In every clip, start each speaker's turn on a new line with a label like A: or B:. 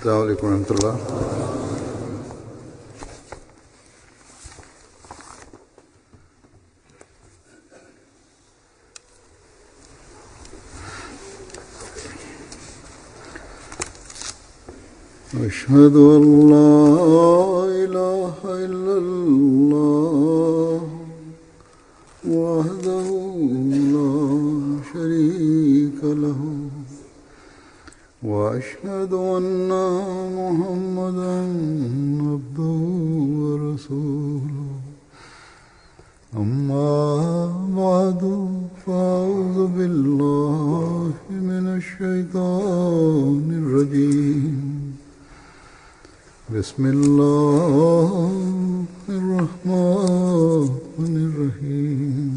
A: السلام عليكم ورحمة الله. أشهد أن لا إله إلا الله وحده لا شريك له وأشهد أن محمدا عبده ورسوله أما بعد فأعوذ بالله من الشيطان الرجيم بسم الله الرحمن الرحيم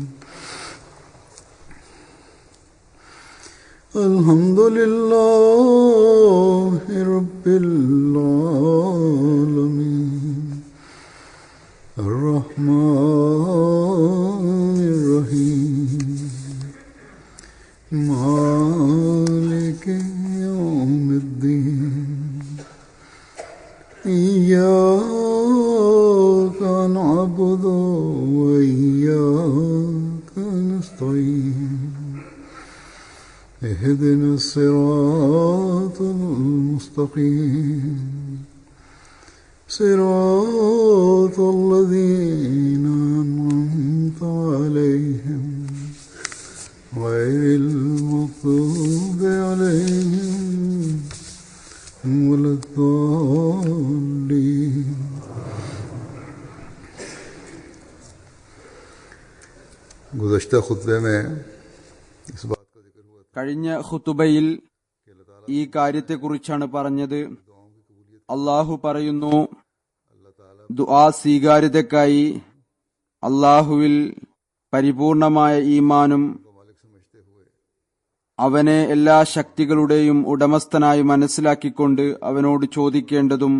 A: الحمد لله رب العالمين الرحمن الرحيم مالك يوم الدين إياك نعبد وإياك نستعين اهدنا الصراط المستقيم صراط الذين أنعمت عليهم غير المغضوب عليهم ولا الضالين. गुज़श्ता खुतबे में इस बात का जिक्र हुआ था.
B: കഴിഞ്ഞ ഖുതുബയിൽ ഈ കാര്യത്തെക്കുറിച്ചാണ് പറഞ്ഞത്. അള്ളാഹു പറയുന്നു, ദുആ സ്വീകാര്യതയ്ക്കായി അള്ളാഹുവിൽ പരിപൂർണമായ ഈമാനും അവനെ എല്ലാ ശക്തികളുടെയും ഉടമസ്ഥനായി മനസ്സിലാക്കിക്കൊണ്ട് അവനോട് ചോദിക്കേണ്ടതും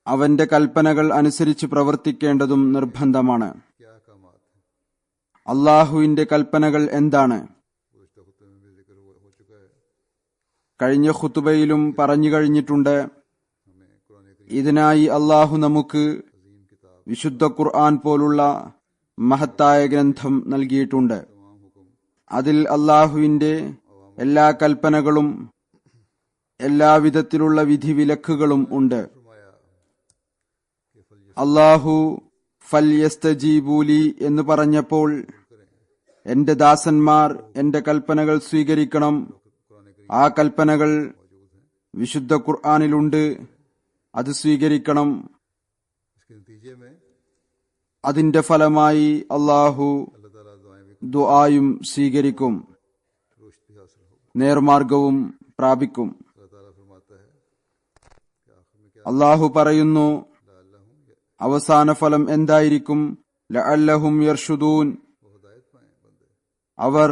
B: അവന്റെ കൽപ്പനകൾ അനുസരിച്ച് പ്രവർത്തിക്കേണ്ടതും നിർബന്ധമാണ്. അള്ളാഹുവിന്റെ കൽപ്പനകൾ എന്താണ്? കഴിഞ്ഞ ഖുതുബയിലും പറഞ്ഞു കഴിഞ്ഞിട്ടുണ്ട്. ഇതിനായി അള്ളാഹു നമുക്ക് വിശുദ്ധ ഖുർആൻ പോലുള്ള മഹത്തായ ഗ്രന്ഥം നൽകിയിട്ടുണ്ട്. അതിൽ അള്ളാഹുവിന്റെ എല്ലാ കൽപ്പനകളും എല്ലാവിധത്തിലുള്ള വിധിവിലക്കുകളും ഉണ്ട്. അള്ളാഹു ഫൽയസ്തജീബൂലി എന്ന് പറഞ്ഞപ്പോൾ എന്റെ ദാസന്മാർ എന്റെ കൽപ്പനകൾ സ്വീകരിക്കണം. ആ കൽപ്പനകൾ വിശുദ്ധ ഖുർആനിലുണ്ട്, അത് സ്വീകരിക്കണം. അതിന്റെ ഫലമായി അള്ളാഹു ദുആയും സ്വീകരിക്കും, നേർമാർഗവും പ്രാപിക്കും. അള്ളാഹു പറയുന്നു, അവസാന ഫലം എന്തായിരിക്കും? ലഅല്ലഹും യർഷുദൂൻ, അവർ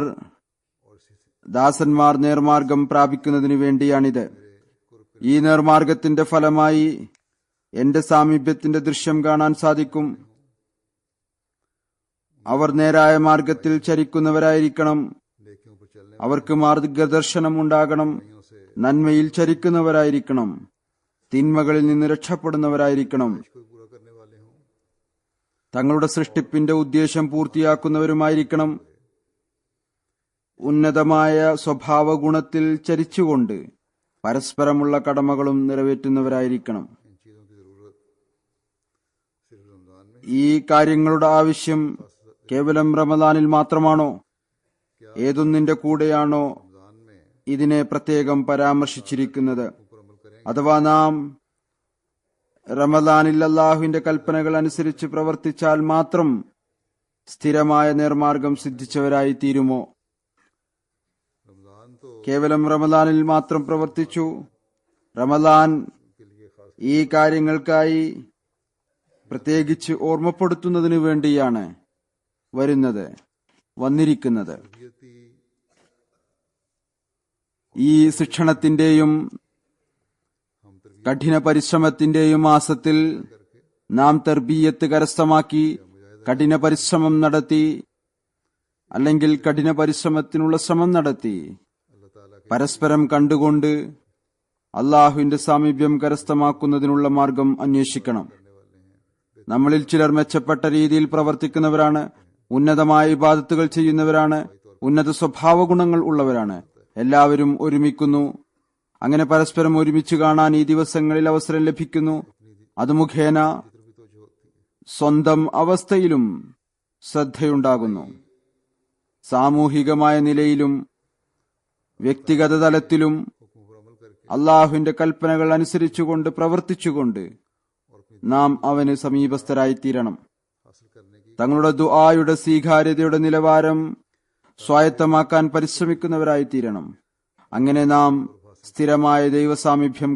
B: ദാസന്മാർ നേർമാർഗം പ്രാപിക്കുന്നതിനു വേണ്ടിയാണിത്. ഈ നേർമാർഗത്തിന്റെ ഫലമായി എന്റെ സാമീപ്യത്തിന്റെ ദൃശ്യം കാണാൻ സാധിക്കും. അവർ നേരായ മാർഗത്തിൽ ചരിക്കുന്നവരായിരിക്കണം. അവർക്ക് മാർഗദർശനം ഉണ്ടാകണം. നന്മയിൽ ചരിക്കുന്നവരായിരിക്കണം. തിന്മകളിൽ നിന്ന് രക്ഷപ്പെടുന്നവരായിരിക്കണം. തങ്ങളുടെ സൃഷ്ടിപ്പിന്റെ ഉദ്ദേശം പൂർത്തിയാക്കുന്നവരുമായിരിക്കണം. ഉന്നതമായ സ്വഭാവ ഗുണത്തിൽ ചരിച്ചുകൊണ്ട് പരസ്പരമുള്ള കടമകളും നിറവേറ്റുന്നവരായിരിക്കണം. ഈ കാര്യങ്ങളുടെ ആവശ്യം കേവലം റമദാനിൽ മാത്രമാണോ? ഏതൊന്നിന്റെ കൂടെയാണോ ഇതിനെ പ്രത്യേകം പരാമർശിച്ചിരിക്കുന്നത്? അഥവാ നാം റമദാനിൽ അല്ലാഹുവിന്റെ കൽപ്പനകൾ അനുസരിച്ച് പ്രവർത്തിച്ചാൽ മാത്രം സ്ഥിരമായ നേർമാർഗം സിദ്ധിച്ചവരായി തീരുമോ? കേവലം റമദാനിൽ മാത്രം പ്രവർത്തിച്ചു. റമദാൻ ഈ കാര്യങ്ങൾക്കായി പ്രത്യേകിച്ച് ഓർമ്മപ്പെടുത്തുന്നതിനു വേണ്ടിയാണ് വന്നിരിക്കുന്നത്. ഈ ശിക്ഷണത്തിന്റെയും കഠിന പരിശ്രമത്തിന്റെയും മാസത്തിൽ നാം തർബീയത്ത് കരസ്ഥമാക്കി കഠിന പരിശ്രമം നടത്തി, അല്ലെങ്കിൽ കഠിന പരിശ്രമത്തിനുള്ള ശ്രമം നടത്തി, പരസ്പരം കണ്ടുകൊണ്ട് അള്ളാഹുവിന്റെ സാമീപ്യം കരസ്ഥമാക്കുന്നതിനുള്ള മാർഗം അന്വേഷിക്കണം. നമ്മളിൽ ചിലർ മെച്ചപ്പെട്ട രീതിയിൽ പ്രവർത്തിക്കുന്നവരാണ്, ഉന്നതമായ ഇബാദത്തുകൾ ചെയ്യുന്നവരാണ്, ഉന്നത സ്വഭാവ ഗുണങ്ങൾ ഉള്ളവരാണ്. എല്ലാവരും ഒരുമിക്കുന്നു. അങ്ങനെ പരസ്പരം ഒരുമിച്ച് കാണാൻ ഈ ദിവസങ്ങളിൽ അവസരം ലഭിക്കുന്നു. അത് മുഖേന സ്വന്തം അവസ്ഥയിലും ശ്രദ്ധയുണ്ടാകുന്നു. സാമൂഹികമായ നിലയിലും വ്യക്തിഗത തലത്തിലും അള്ളാഹുവിന്റെ കൽപ്പനകൾ അനുസരിച്ചുകൊണ്ട് പ്രവർത്തിച്ചുകൊണ്ട് നാം അവന് സമീപസ്ഥരായിത്തീരണം. തങ്ങളുടെ ദുആയുടെ സ്വീകാര്യതയുടെ നിലവാരം സ്വായത്തമാക്കാൻ പരിശ്രമിക്കുന്നവരായിത്തീരണം. അങ്ങനെ നാം സ്ഥിരമായ ദൈവസാമീപ്യം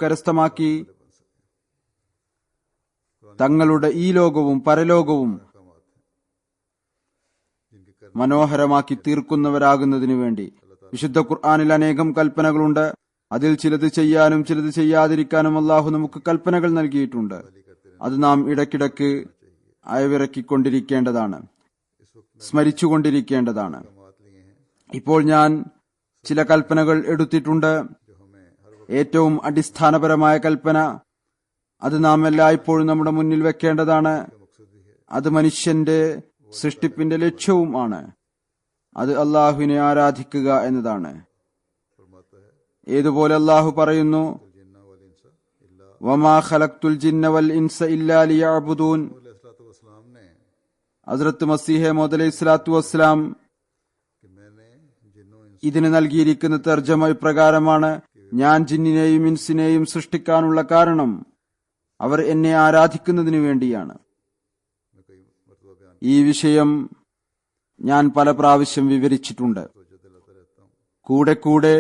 B: കരസ്ഥമാക്കി തങ്ങളുടെ ഈ ലോകവും പരലോകവും മനോഹരമാക്കി തീർക്കുന്നവരാകുന്നതിനു വേണ്ടി. വിശുദ്ധ ഖുർആനിൽ അനേകം കൽപ്പനകളുണ്ട്. അതിൽ ചിലത് ചെയ്യാനും ചിലത് ചെയ്യാതിരിക്കാനും അള്ളാഹു നമുക്ക് കൽപ്പനകൾ നൽകിയിട്ടുണ്ട്. അത് നാം ഇടയ്ക്കിടയ്ക്ക് അയവിറക്കിക്കൊണ്ടിരിക്കേണ്ടതാണ്, സ്മരിച്ചുകൊണ്ടിരിക്കേണ്ടതാണ്. ഇപ്പോൾ ഞാൻ ചില കൽപ്പനകൾ എടുത്തിട്ടുണ്ട്. ഏറ്റവും അടിസ്ഥാനപരമായ കൽപ്പന, അത് നാം എല്ലായ്പ്പോഴും നമ്മുടെ മുന്നിൽ വെക്കേണ്ടതാണ്. അത് മനുഷ്യന്റെ സൃഷ്ടിപ്പിന്റെ ലക്ഷ്യവും ആണ്. അത് അള്ളാഹുവിനെ ആരാധിക്കുക എന്നതാണ്. ഏതുപോലെ അള്ളാഹു പറയുന്നു, വമാ ഖലഖ്തുൽ ജിന്ന വൽ ഇൻസ ഇല്ലാ ലിയഅ്ബുദൂൻ. ഹസ്രത്ത് മസീഹ് മൗഊദ് അലൈഹിസ്സലാത്തു വസ്സലാം ഇതിന് നൽകിയിരിക്കുന്ന തർജ്ജമ ഇപ്രകാരമാണ്: ഞാൻ ജിന്നിനെയും ഇൻസിനെയും സൃഷ്ടിക്കാനുള്ള കാരണം അവർ എന്നെ ആരാധിക്കുന്നതിനു വേണ്ടിയാണ്. ഈ വിഷയം ഞാൻ പല പ്രാവശ്യം വിവരിച്ചിട്ടുണ്ട്. കൂടെ കൂടെ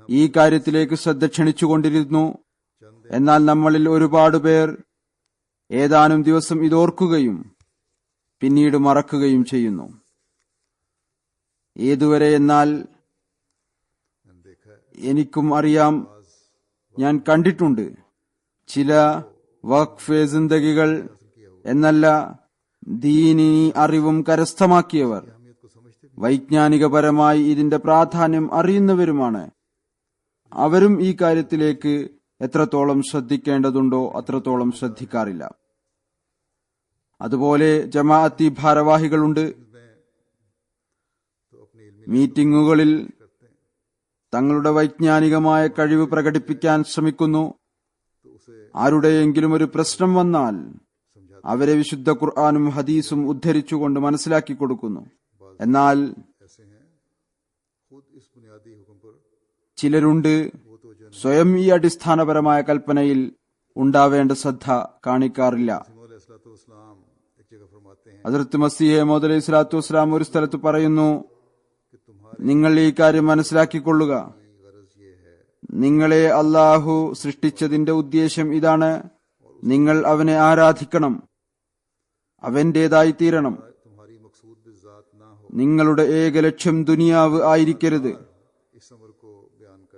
B: ഈ കാര്യത്തിലേക്ക് ശ്രദ്ധ ക്ഷണിച്ചുകൊണ്ടിരുന്നു. എന്നാൽ നമ്മളിൽ ഒരുപാട് പേർ ഏതാനും ദിവസം ഇതോർക്കുകയും പിന്നീട് മറക്കുകയും ചെയ്യുന്നു. ഏതുവരെ എന്നാൽ എനിക്കും അറിയാം, ഞാൻ കണ്ടിട്ടുണ്ട് ചില വഖഫ് സിന്ദഗികൾ എന്നല്ല ദീനീ അറിവും കരസ്ഥമാക്കിയവർ വൈജ്ഞാനികപരമായി ഇതിന്റെ പ്രാധാന്യം അറിയുന്നവരുമാണ്. അവരും ഈ കാര്യത്തിലേക്ക് എത്രത്തോളം ശ്രദ്ധിക്കേണ്ടതുണ്ടോ അത്രത്തോളം ശ്രദ്ധിക്കാറില്ല. അതുപോലെ ജമാഅത്തി ഭാരവാഹികളുണ്ട്. മീറ്റിംഗുകളിൽ തങ്ങളുടെ വൈജ്ഞാനികമായ കഴിവ് പ്രകടിപ്പിക്കാൻ ശ്രമിക്കുന്നു. ആരുടെയെങ്കിലും ഒരു പ്രശ്നം വന്നാൽ അവരെ വിശുദ്ധ ഖുർആനും ഹദീസും ഉദ്ധരിച്ചുകൊണ്ട് മനസ്സിലാക്കി കൊടുക്കുന്നു. എന്നാൽ ചിലരുണ്ട്, സ്വയം ഈ അടിസ്ഥാനപരമായ കൽപ്പനയിൽ ഉണ്ടാവേണ്ട ശ്രദ്ധ കാണിക്കാറില്ല. ഹസ്രത്ത് മസീഹ് മൗഊദ് അലൈഹിസ്സലാത്തു വസ്സലാം ഒരു സ്ഥലത്ത് പറയുന്നു, നിങ്ങൾ ഈ കാര്യം മനസ്സിലാക്കിക്കൊള്ളുക, നിങ്ങളെ അള്ളാഹു സൃഷ്ടിച്ചതിന്റെ ഉദ്ദേശം ഇതാണ്: നിങ്ങൾ അവനെ ആരാധിക്കണം, അവന്റേതായി തീരണം. നിങ്ങളുടെ ഏക ലക്ഷ്യം ദുനിയാവ് ആയിരിക്കരുത്.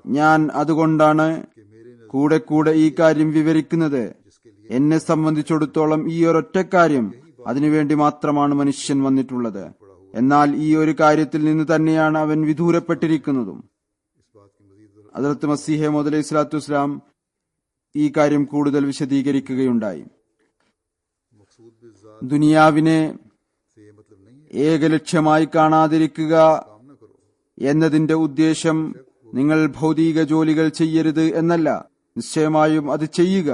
B: ഞാൻ അതുകൊണ്ടാണ് കൂടെ കൂടെ ഈ കാര്യം വിവരിക്കുന്നത്. എന്നെ സംബന്ധിച്ചിടത്തോളം ഈ ഒരൊറ്റ കാര്യം, അതിനുവേണ്ടി മാത്രമാണ് മനുഷ്യൻ വന്നിട്ടുള്ളത്. എന്നാൽ ഈ ഒരു കാര്യത്തിൽ നിന്ന് തന്നെയാണ് അവൻ വിദൂരപ്പെട്ടിരിക്കുന്നതും. ഹദ്റത്ത് മസീഹ് മൗഊദ് അലൈഹിസ്സലാത്തു വസ്സലാം ഈ കാര്യം കൂടുതൽ വിശദീകരിക്കുകയുണ്ടായി. ദുനിയാവിനെ ഏകലക്ഷ്യമായി കാണാതിരിക്കുക എന്നതിന്റെ ഉദ്ദേശം നിങ്ങൾ ഭൗതിക ജോലികൾ ചെയ്യരുത് എന്നല്ല. നിശ്ചയമായും അത് ചെയ്യുക.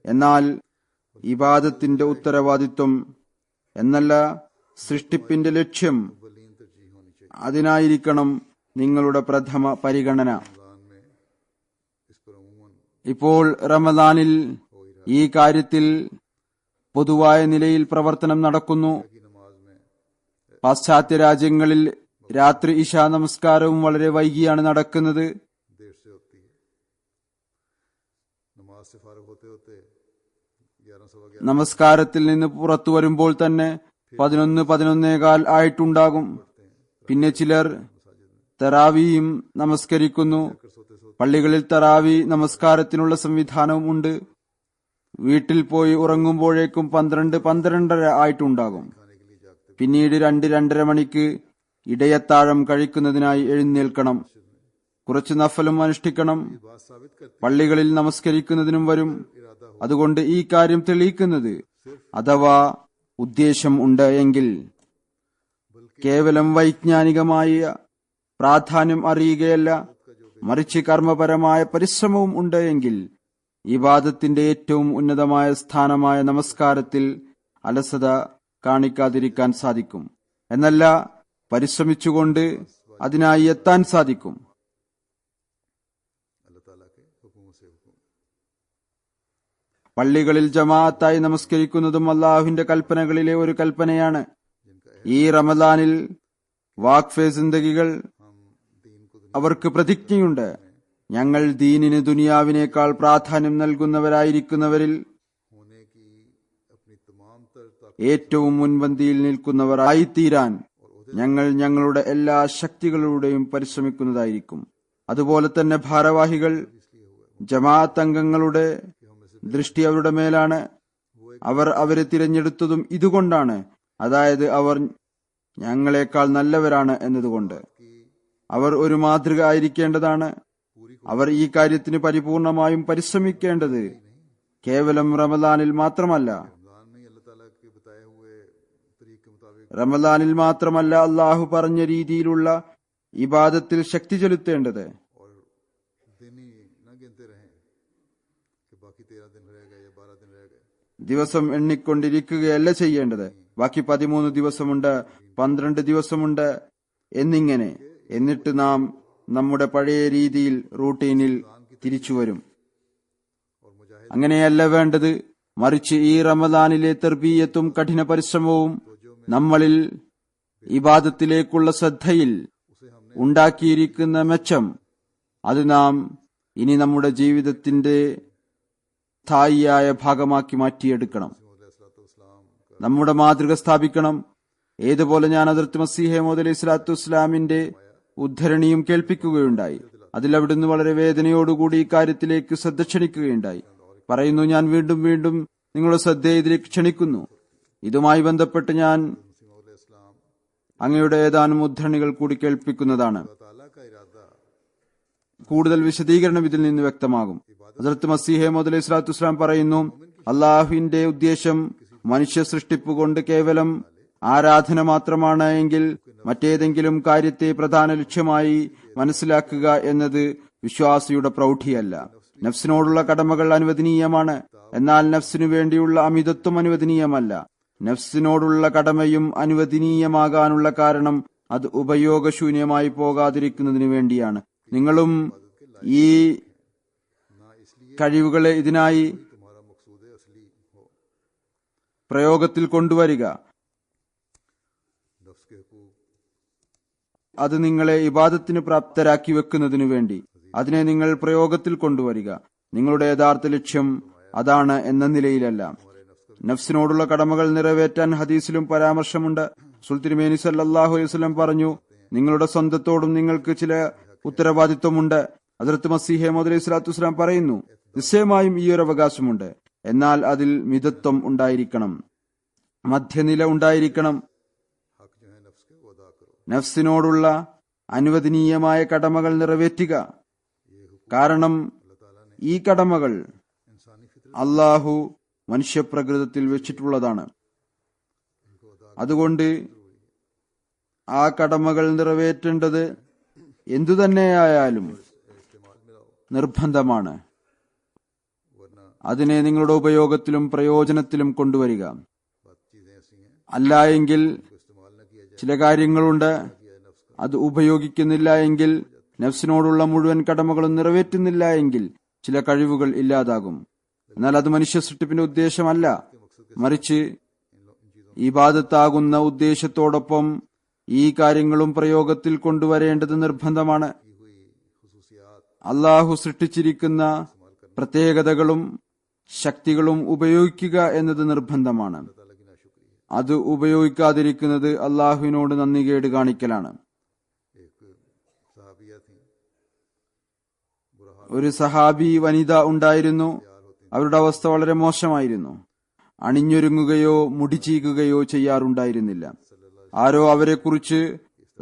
B: എന്നാൽ ഇബാദത്തിന്റെ ഉത്തരവാദിത്വം എന്നല്ല, സൃഷ്ടിപ്പിന്റെ ലക്ഷ്യം, അതിനായിരിക്കണം നിങ്ങളുടെ പ്രഥമ പരിഗണന. ഇപ്പോൾ റമദാനിൽ ഈ കാര്യത്തിൽ പൊതുവായ നിലയിൽ പ്രവർത്തനം നടക്കുന്നു. പാശ്ചാത്യ രാജ്യങ്ങളിൽ രാത്രി ഇശാ നമസ്കാരവും വളരെ വൈകിയാണ് നടക്കുന്നത്. നമസ്കാരത്തിൽ നിന്ന് പുറത്തു വരുമ്പോൾ തന്നെ 11-11:15 ആയിട്ടുണ്ടാകും. പിന്നെ ചിലർ തറാവിയും നമസ്കരിക്കുന്നു. പള്ളികളിൽ തറാവി നമസ്കാരത്തിനുള്ള സംവിധാനവും ഉണ്ട്. വീട്ടിൽ പോയി ഉറങ്ങുമ്പോഴേക്കും 12-12:30 ആയിട്ടുണ്ടാകും. പിന്നീട് 2-2:30 മണിക്ക് ഇടയത്താഴം കഴിക്കുന്നതിനായി എഴുന്നേൽക്കണം. കുറച്ച് നഫലും അനുഷ്ഠിക്കണം. പള്ളികളിൽ നമസ്കരിക്കുന്നതിനും വരും. അതുകൊണ്ട് ഈ കാര്യം തെളിയിക്കുന്നത് അഥവാ ഉദ്ദേശം ഉണ്ട് എങ്കിൽ കേവലം വൈജ്ഞാനികമായ പ്രാധാന്യം അറിയുകയല്ല, മറിച്ച് കർമ്മപരമായ പരിശ്രമവും ഉണ്ട് എങ്കിൽ ഇബാദത്തിന്റെ ഏറ്റവും ഉന്നതമായ സ്ഥാനമായ നമസ്കാരത്തിൽ അലസത കാണിക്കാതിരിക്കാൻ സാധിക്കും. എന്നല്ല, പരിശ്രമിച്ചുകൊണ്ട് അതിനായി എത്താൻ സാധിക്കും. പള്ളികളിൽ ജമാഅത്തായി നമസ്കരിക്കുന്നതും അള്ളാഹുവിന്റെ കൽപ്പനകളിലെ ഒരു കൽപ്പനയാണ്. ഈ റമദാനിൽ വാഖ്ഫെ സിന്ദഗികൾ അവർക്ക് പ്രതിജ്ഞയുണ്ട്. ഞങ്ങൾ ദീനിന് ദുനിയാവിനേക്കാൾ പ്രാധാന്യം നൽകുന്നവരായിരിക്കുന്നവരിൽ ഏറ്റവും മുൻപന്തിയിൽ നിൽക്കുന്നവർ ആയിത്തീരാൻ ഞങ്ങൾ ഞങ്ങളുടെ എല്ലാ ശക്തികളുടെയും പരിശ്രമിക്കുന്നതായിരിക്കും. അതുപോലെ തന്നെ ഭാരവാഹികൾ, ജമാഅത്ത് അംഗങ്ങളുടെ ദൃഷ്ടി അവരുടെ മേലാണ്. അവർ അവരെ തിരഞ്ഞെടുത്തതും ഇതുകൊണ്ടാണ്, അതായത് അവർ ഞങ്ങളെക്കാൾ നല്ലവരാണ് എന്നതുകൊണ്ട്. അവർ ഒരു മാതൃക ആയിരിക്കേണ്ടതാണ്. അവർ ഈ കാര്യത്തിന് പരിപൂർണമായും പരിശ്രമിക്കേണ്ടത് കേവലം റമദാനിൽ മാത്രമല്ല, അള്ളാഹു പറഞ്ഞ രീതിയിലുള്ള ഇബാദത്തിൽ ശക്തി ചെലുത്തേണ്ടത്. ദിവസം എണ്ണിക്കൊണ്ടിരിക്കുകയല്ല ചെയ്യേണ്ടത്. ബാക്കി 13 ദിവസമുണ്ട്, 12 ദിവസമുണ്ട് എന്നിങ്ങനെ. എന്നിട്ട് നാം നമ്മുടെ പഴയ രീതിയിൽ, റൂട്ടീനിൽ തിരിച്ചുവരും. അങ്ങനെയല്ല വേണ്ടത്. മറിച്ച് ഈ റമദാനിലെ തർബീയത്തും കഠിന പരിശ്രമവും നമ്മളിൽ ഇബാദത്തിലേക്കുള്ള ശ്രദ്ധയിൽ ഉണ്ടാക്കിയിരിക്കുന്ന മെച്ചം, അത് നാം ഇനി നമ്മുടെ ജീവിതത്തിന്റെ സ്ഥായിയായ ഭാഗമാക്കി മാറ്റിയെടുക്കണം. നമ്മുടെ മാതൃക സ്ഥാപിക്കണം. ഏതുപോലെ ഞാൻ ഹദ്റത്ത് മസീഹ് മൗഊദ് അലൈഹി സ്വലാത്തു വസ്സലാമിന്റെ ഉദ്ധരണിയും കേൾപ്പിക്കുകയുണ്ടായി. അതിൽ അവിടുന്ന് വളരെ വേദനയോടുകൂടി ഈ കാര്യത്തിലേക്ക് ശ്രദ്ധ ക്ഷണിക്കുകയുണ്ടായി. പറയുന്നു, ഞാൻ വീണ്ടും വീണ്ടും നിങ്ങളുടെ ശ്രദ്ധയെ ഇതിലേക്ക് ക്ഷണിക്കുന്നു. ഇതുമായി ബന്ധപ്പെട്ട് ഞാൻ അങ്ങയുടെ ഏതാനും ഉദ്ധരണികൾ കൂടി കേൾപ്പിക്കുന്നതാണ്. കൂടുതൽ വിശദീകരണം ഇതിൽ നിന്ന് വ്യക്തമാകും. ഹദ്റത്ത് മസീഹ് മൗഊദ് അലൈഹി സ്വലാത്തു വസ്സലാം പറയുന്നു, അള്ളാഹുവിന്റെ ഉദ്ദേശം മനുഷ്യ സൃഷ്ടിപ്പ് കൊണ്ട് കേവലം ആരാധന മാത്രമാണ് എങ്കിൽ മറ്റേതെങ്കിലും കാര്യത്തെ പ്രധാന ലക്ഷ്യമായി മനസ്സിലാക്കുക എന്നത് വിശ്വാസിയുടെ പ്രൗഢിയല്ല. നഫ്സിനോടുള്ള കടമകൾ അനുവദനീയമാണ്, എന്നാൽ നഫ്സിനു വേണ്ടിയുള്ള അമിതത്വം അനുവദനീയമല്ല. നഫ്സിനോടുള്ള കടമയും അനുവദനീയമാകാനുള്ള കാരണം അത് ഉപയോഗശൂന്യമായി പോകാതിരിക്കുന്നതിനു വേണ്ടിയാണ്. നിങ്ങളും ഈ കഴിവുകളെ ഇതിനായി പ്രയോഗത്തിൽ കൊണ്ടുവരിക. അത് നിങ്ങളെ ഇബാദത്തിന് പ്രാപ്തരാക്കി വെക്കുന്നതിനു വേണ്ടി അതിനെ നിങ്ങൾ പ്രയോഗത്തിൽ കൊണ്ടുവരിക. നിങ്ങളുടെ യഥാർത്ഥ ലക്ഷ്യം അതാണ് എന്ന നിലയിലല്ല. നഫ്സിനോടുള്ള കടമകൾ നിറവേറ്റാൻ ഹദീസിലും പരാമർശമുണ്ട്. സുൽത്തിരുമേനി സല്ലല്ലാഹു അലൈഹി വസല്ലം പറഞ്ഞു, നിങ്ങളുടെ സ്വന്തത്തോടും നിങ്ങൾക്ക് ചില ഉത്തരവാദിത്വമുണ്ട്. ഹദ്റത്ത് മസീഹ് മൗഊദ് അലൈഹി സ്വലാത്തു വസ്സലാം പറയുന്നു, നിശ്ചയമായും ഈ ഒരു അവകാശമുണ്ട്, എന്നാൽ അതിൽ മിതത്വം ഉണ്ടായിരിക്കണം, മധ്യനില ഉണ്ടായിരിക്കണം. നഫ്സിനോടുള്ള അനുവദനീയമായ കടമകൾ നിറവേറ്റുക. കാരണം ഈ കടമകൾ അള്ളാഹു മനുഷ്യപ്രകൃതത്തിൽ വെച്ചിട്ടുള്ളതാണ്. അതുകൊണ്ട് ആ കടമകൾ നിറവേറ്റേണ്ടത് എന്തുതന്നെയായാലും നിർബന്ധമാണ്. അതിനെ നിങ്ങളുടെ ഉപയോഗത്തിലും പ്രയോജനത്തിലും കൊണ്ടുവരിക. അല്ല എങ്കിൽ ചില കാര്യങ്ങളുണ്ട്, അത് ഉപയോഗിക്കുന്നില്ല എങ്കിൽ, നഫ്സിനോടുള്ള മുഴുവൻ കടമകളും നിറവേറ്റുന്നില്ല എങ്കിൽ ചില കഴിവുകൾ ഇല്ലാതാകും. എന്നാൽ അത് മനുഷ്യ സൃഷ്ടിപ്പിന്റെ ഉദ്ദേശമല്ല, മറിച്ച് ഇബാദത്താകുന്ന ഉദ്ദേശത്തോടൊപ്പം ഈ കാര്യങ്ങളും പ്രയോഗത്തിൽ കൊണ്ടുവരേണ്ടത് നിർബന്ധമാണ്. അള്ളാഹു സൃഷ്ടിച്ചിരിക്കുന്ന പ്രത്യേകതകളും ശക്തികളും ഉപയോഗിക്കുക എന്നത് നിർബന്ധമാണ്. അത് ഉപയോഗിക്കാതിരിക്കുന്നത് അള്ളാഹുവിനോട് നന്ദികേട് കാണിക്കലാണ്. ഒരു സഹാബി വനിത ഉണ്ടായിരുന്നു. അവരുടെ അവസ്ഥ വളരെ മോശമായിരുന്നു. അണിഞ്ഞൊരുങ്ങുകയോ മുടി ചീകുകയോ ചെയ്യാറുണ്ടായിരുന്നില്ല. ആരോ അവരെക്കുറിച്ച്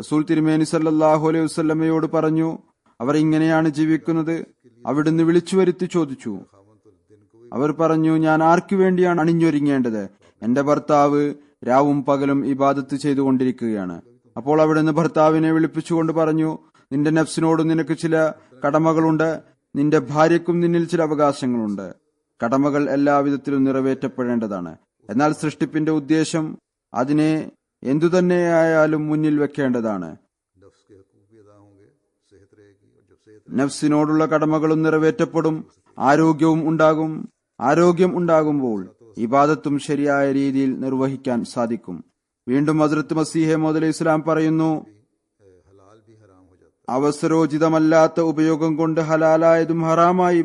B: റസൂൽ തിരുമേനി സല്ലല്ലാഹു അലൈഹി വസല്ലമയോട് പറഞ്ഞു, അവർ ഇങ്ങനെയാണ് ജീവിക്കുന്നത്. അവിടുന്ന് വിളിച്ചു വരുത്തി ചോദിച്ചു. അവർ പറഞ്ഞു, ഞാൻ ആർക്കു വേണ്ടിയാണ് അണിഞ്ഞൊരുങ്ങേണ്ടത്? എന്റെ ഭർത്താവ് രാവും പകലും ഇബാദത്ത് ചെയ്തുകൊണ്ടിരിക്കുകയാണ്. അപ്പോൾ അവിടുന്ന് ഭർത്താവിനെ വിളിപ്പിച്ചുകൊണ്ട് പറഞ്ഞു, നിന്റെ നഫ്സിനോട് നിനക്ക് ചില കടമകളുണ്ട്. നിന്റെ ഭാര്യയ്ക്കും നിന്നിൽ ചില അവകാശങ്ങളുണ്ട്. കടമകൾ എല്ലാവിധത്തിലും നിറവേറ്റപ്പെടേണ്ടതാണ്. എന്നാൽ സൃഷ്ടിപ്പിന്റെ ഉദ്ദേശം അതിനെ എന്തുതന്നെയായാലും മുന്നിൽ വെക്കേണ്ടതാണ്. നഫ്സിനോടുള്ള കടമകളും നിറവേറ്റപ്പെടും, ആരോഗ്യവും ഉണ്ടാകും. ആരോഗ്യം ഉണ്ടാകുമ്പോൾ ഇബാദത്തും ശരിയായ രീതിയിൽ നിർവഹിക്കാൻ സാധിക്കും. വീണ്ടും ഹസ്രത്ത് മസീഹ് മൗഊദ് അലൈഹി ഇസ്ലാം പറയുന്നു, അവസരോചിതമല്ലാത്ത ഉപയോഗം കൊണ്ട് ഹലാലായതും ഹറാമായി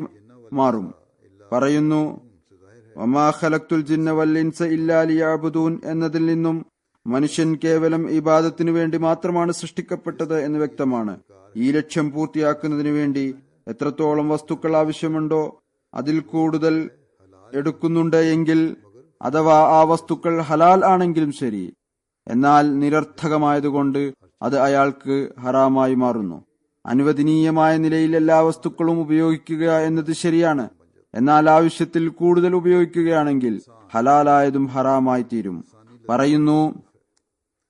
B: മാറും. പറയുന്നു, വമാ ഖലഖ്തുൽ ജിന്ന വൽ ഇൻസ ഇല്ലാ ലിയഅ്ബുദൂൻ എന്നതിൽ നിന്നും മനുഷ്യൻ കേവലം ഇബാദത്തിനു വേണ്ടി മാത്രമാണ് സൃഷ്ടിക്കപ്പെട്ടത് എന്ന് വ്യക്തമാണ്. ഈ ലക്ഷ്യം പൂർത്തിയാക്കുന്നതിനു വേണ്ടി എത്രത്തോളം വസ്തുക്കൾ ആവശ്യമുണ്ടോ അതിൽ കൂടുതൽ എടുക്കുന്നുണ്ട് എങ്കിൽ, അഥവാ ആ വസ്തുക്കൾ ഹലാൽ ആണെങ്കിലും ശരി, എന്നാൽ നിരർത്ഥകമായതുകൊണ്ട് അത് അയാൾക്ക് ഹറാമായി മാറുന്നു. അനുവദനീയമായ നിലയിൽ എല്ലാ വസ്തുക്കളും ഉപയോഗിക്കുക എന്നത് ശരിയാണ്. എന്നാൽ ആവശ്യത്തിൽ കൂടുതൽ ഉപയോഗിക്കുകയാണെങ്കിൽ ഹലാലായതും ഹറാമായി തീരും. പറയുന്നു,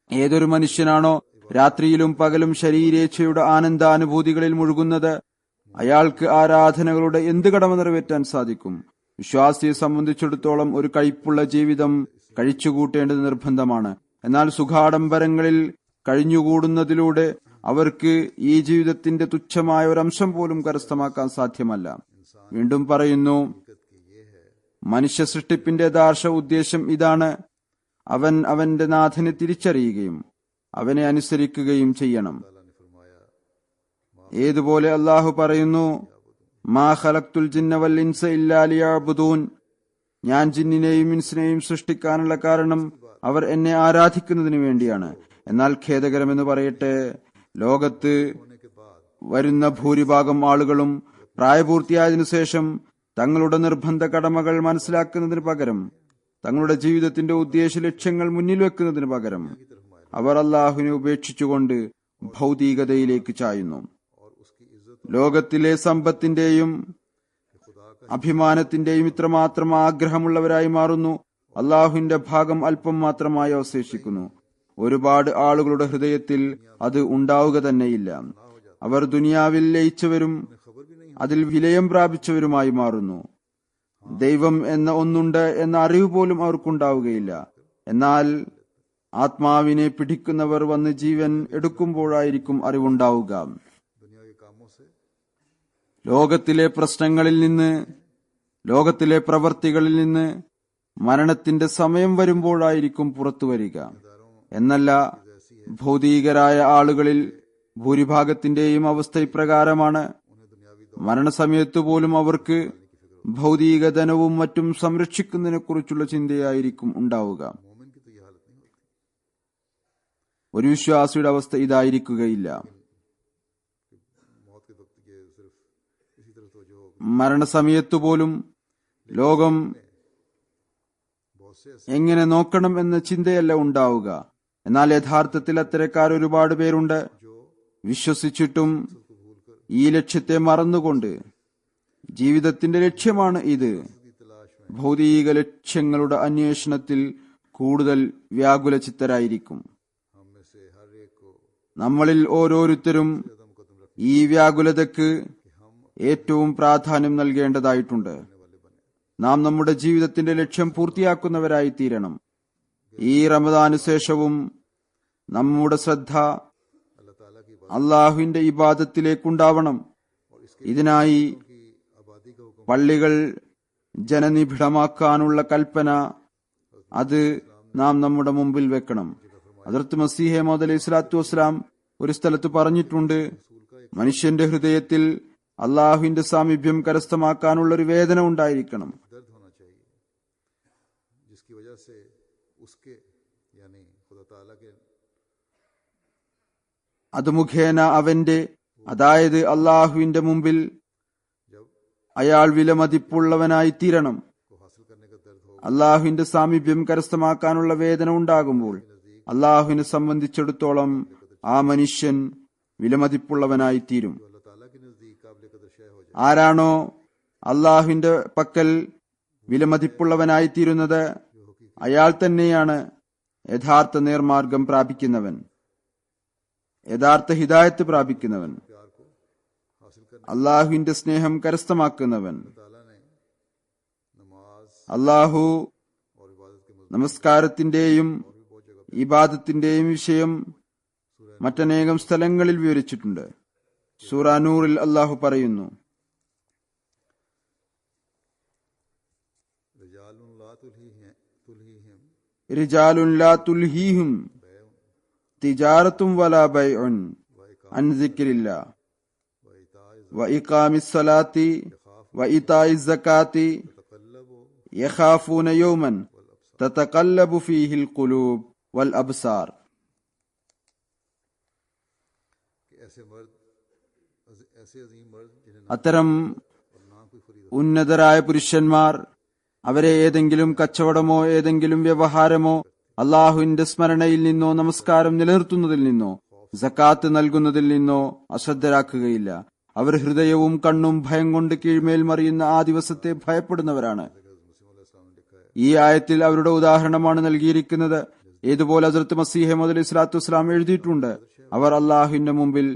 B: ഏതൊരു മനുഷ്യനാണോ രാത്രിയിലും പകലും ശരീരേച്ഛയുടെ ആനന്ദാനുഭൂതികളിൽ മുഴുകുന്നത്, അയാൾക്ക് ആരാധനകളുടെ എന്ത് കടമ നിറവേറ്റാൻ സാധിക്കും? വിശ്വാസിയെ സംബന്ധിച്ചിടത്തോളം ഒരു കയ്പുള്ള ജീവിതം കഴിച്ചുകൂട്ടേണ്ടത് നിർബന്ധമാണ്. എന്നാൽ സുഖാഡംബരങ്ങളിൽ കഴിഞ്ഞുകൂടുന്നതിലൂടെ അവർക്ക് ഈ ജീവിതത്തിന്റെ തുച്ഛമായ ഒരംശം പോലും കരസ്ഥമാക്കാൻ സാധ്യമല്ല. വീണ്ടും പറയുന്നു, മനുഷ്യ സൃഷ്ടിപ്പിന്റെ യഥാർത്ഥ ഉദ്ദേശം ഇതാണ്: അവൻ അവന്റെ നാഥനെ തിരിച്ചറിയുകയും അവനെ അനുസരിക്കുകയും ചെയ്യണം. ഏതുപോലെ അള്ളാഹു പറയുന്നു, മാ ഖലഖ്തുൽ ജിന്ന വൽ ഇൻസ ഇല്ലാ ലിയഅ്ബുദൂൻ, ഞാൻ ജിന്നിനെയും ഇൻസിനെയും സൃഷ്ടിക്കാനുള്ള കാരണം അവർ എന്നെ ആരാധിക്കുന്നതിന് വേണ്ടിയാണ്. എന്നാൽ ഖേദകരമെന്ന് പറയട്ടെ, ലോകത്ത് വരുന്ന ഭൂരിഭാഗം ആളുകളും പ്രായപൂർത്തിയായതിനു ശേഷം തങ്ങളുടെ നിർബന്ധ കടമകൾ മനസ്സിലാക്കുന്നതിന് പകരം തങ്ങളുടെ ജീവിതത്തിന്റെ ഉദ്ദേശ ലക്ഷ്യങ്ങൾ മുന്നിൽ വെക്കുന്നതിന് പകരം അവർ അള്ളാഹുവിനെ ഉപേക്ഷിച്ചുകൊണ്ട് ഭൗതികതയിലേക്ക് ചായുന്നു. ലോകത്തിലെ സമ്പത്തിന്റെയും അഭിമാനത്തിന്റെയും ഇത്രമാത്രം ആഗ്രഹമുള്ളവരായി മാറുന്നു. അള്ളാഹുവിന്റെ ഭാഗം അല്പം മാത്രമായി അവശേഷിക്കുന്നു. ഒരുപാട് ആളുകളുടെ ഹൃദയത്തിൽ അത് ഉണ്ടാവുക തന്നെയില്ല. അവർ ദുനിയാവിൽ ലയിച്ചവരും അതിൽ വിലയം പ്രാപിച്ചവരുമായി മാറുന്നു. ദൈവം എന്ന ഒന്നുണ്ട് എന്ന അറിവ് പോലും അവർക്കുണ്ടാവുകയില്ല. എന്നാൽ ആത്മാവിനെ പിടിക്കുന്നവർ വന്ന് ജീവൻ എടുക്കുമ്പോഴായിരിക്കും അറിവുണ്ടാവുക. ലോകത്തിലെ പ്രശ്നങ്ങളിൽ നിന്ന്, ലോകത്തിലെ പ്രവർത്തികളിൽ നിന്ന് മരണത്തിന്റെ സമയം വരുമ്പോഴായിരിക്കും പുറത്തു വരിക. എന്നല്ല, ഭൗതികരായ ആളുകളിൽ ഭൂരിഭാഗത്തിന്റെയും അവസ്ഥ ഇപ്രകാരമാണ്. മരണസമയത്തു പോലും അവർക്ക് ഭൗതിക ധനവും മറ്റും സംരക്ഷിക്കുന്നതിനെ കുറിച്ചുള്ള ചിന്തയായിരിക്കും ഉണ്ടാവുക. ഒരു വിശ്വാസിയുടെ അവസ്ഥ ഇതായിരിക്കുകയില്ല. മരണസമയത്തു പോലും ലോകം എങ്ങനെ നോക്കണം എന്ന ചിന്തയല്ല ഉണ്ടാവുക. എന്നാൽ യഥാർത്ഥത്തിൽ അത്തരക്കാർ ഒരുപാട് പേരുണ്ട്. വിശ്വസിച്ചിട്ടും ഈ ലക്ഷ്യത്തെ മറന്നുകൊണ്ട് ജീവിതത്തിന്റെ ലക്ഷ്യമാണ് ഇത്, ഭൗതിക ലക്ഷ്യങ്ങളുടെ അന്വേഷണത്തിൽ കൂടുതൽ വ്യാകുല ചിത്തരായിരിക്കും. നമ്മളിൽ ഓരോരുത്തരും ഈ വ്യാകുലതയ്ക്ക് ഏറ്റവും പ്രാധാന്യം നൽകേണ്ടതായിട്ടുണ്ട്. നാം നമ്മുടെ ജീവിതത്തിന്റെ ലക്ഷ്യം പൂർത്തിയാക്കുന്നവരായി തീരണം. ഈ റമദാനു ശേഷവും നമ്മുടെ ശ്രദ്ധ അള്ളാഹുവിന്റെ ഇബാദത്തിലേക്കുണ്ടാവണം. ഇതിനായി പള്ളികൾ ജനനിബിഡമാക്കാനുള്ള കൽപ്പന അത് നാം നമ്മുടെ മുമ്പിൽ വെക്കണം. ഹദ്റത്ത് മസീഹ് മൗഊദ് അലൈഹി സ്വലാത്തു വസ്സലാം ഒരു സ്ഥലത്ത് പറഞ്ഞിട്ടുണ്ട്, മനുഷ്യന്റെ ഹൃദയത്തിൽ അള്ളാഹുവിന്റെ സാമീപ്യം കരസ്ഥമാക്കാനുള്ള ഒരു വേദന ഉണ്ടായിരിക്കണം. അത് മുഖേന അവന്റെ, അതായത് അള്ളാഹുവിന്റെ മുമ്പിൽ അയാൾ വിലമതിപ്പുള്ളവനായി തീരണം. അള്ളാഹുവിന്റെ സാമീപ്യം കരസ്ഥമാക്കാനുള്ള വേദന ഉണ്ടാകുമ്പോൾ അള്ളാഹുവിനെ സംബന്ധിച്ചിടത്തോളം ആ മനുഷ്യൻ വിലമതിപ്പുള്ളവനായിത്തീരും.
A: अल्लाह ताला के नजदीक काबिल कदर शय हो जाए।
B: ആരാണോ അള്ളാഹുവിന്റെ പക്കൽ വിലമതിപ്പുള്ളവനായിത്തീരുന്നത് അയാൾ തന്നെയാണ് യഥാർത്ഥ നേർമാർഗം പ്രാപിക്കുന്നവൻ, യഥാർത്ഥ ഹിദായത്ത് പ്രാപിക്കുന്നവൻ,
A: प्यार को हासिल करने
B: അള്ളാഹുവിന്റെ സ്നേഹം കരസ്ഥമാക്കുന്നവൻ.
A: ताला ने नमाज
B: അള്ളാഹു
A: और इबादत के मजमून
B: നമസ്കാരത്തിന്റെയും ഇബാദത്തിന്റെയും വിഷയം മറ്റനേകം സ്ഥലങ്ങളിൽ വിവരിച്ചിട്ടുണ്ട്. സൂറ നൂറിൽ അള്ളാഹു പറയുന്നു,
A: रिजालुन ला तुल्हीहिम
B: റിജാലുൻ ലാ തുൽഹീഹിം തിജാറത്തും വലാ ബൈഉൻ അൻ സിക്രില്ലാ വഇഖാമിസ് സ്വലാത്തി വഇതാഇസ് സകാത്തി യഖാഫൂന യൗമൻ തതഖല്ലബു ഫീഹിൽ ഖുലൂബ് വൽ അബ്സാർ.
A: कि ऐसे मर्द ऐसे अजीम मर्द जिन्हें
B: അത്തരം
A: नाम कोई फरीदा
B: ഉന്നതരായ പുരുഷന്മാർ അവരെ ഏതെങ്കിലും കച്ചവടമോ ഏതെങ്കിലും വ്യവഹാരമോ അള്ളാഹുവിന്റെ സ്മരണയിൽ നിന്നോ നമസ്കാരം നിലനിർത്തുന്നതിൽ നിന്നോ സക്കാത്ത് നൽകുന്നതിൽ നിന്നോ അശ്രദ്ധരാക്കുകയില്ല. അവർ ഹൃദയവും കണ്ണും ഭയം കൊണ്ട് കീഴ്മേൽ മറിയുന്ന ആ ദിവസത്തെ ഭയപ്പെടുന്നവരാണ്. ഈ ആയത്തിൽ അവരുടെ ഉദാഹരണമാണ് നൽകിയിരിക്കുന്നത്. ഏതുപോലെ ഹസ്രത്ത് മസീഹ് മൗഊദ് അലൈഹി സ്വലാത്തു വസ്സലാം എഴുതിയിട്ടുണ്ട്, അവർ അള്ളാഹുവിന്റെ മുമ്പിൽ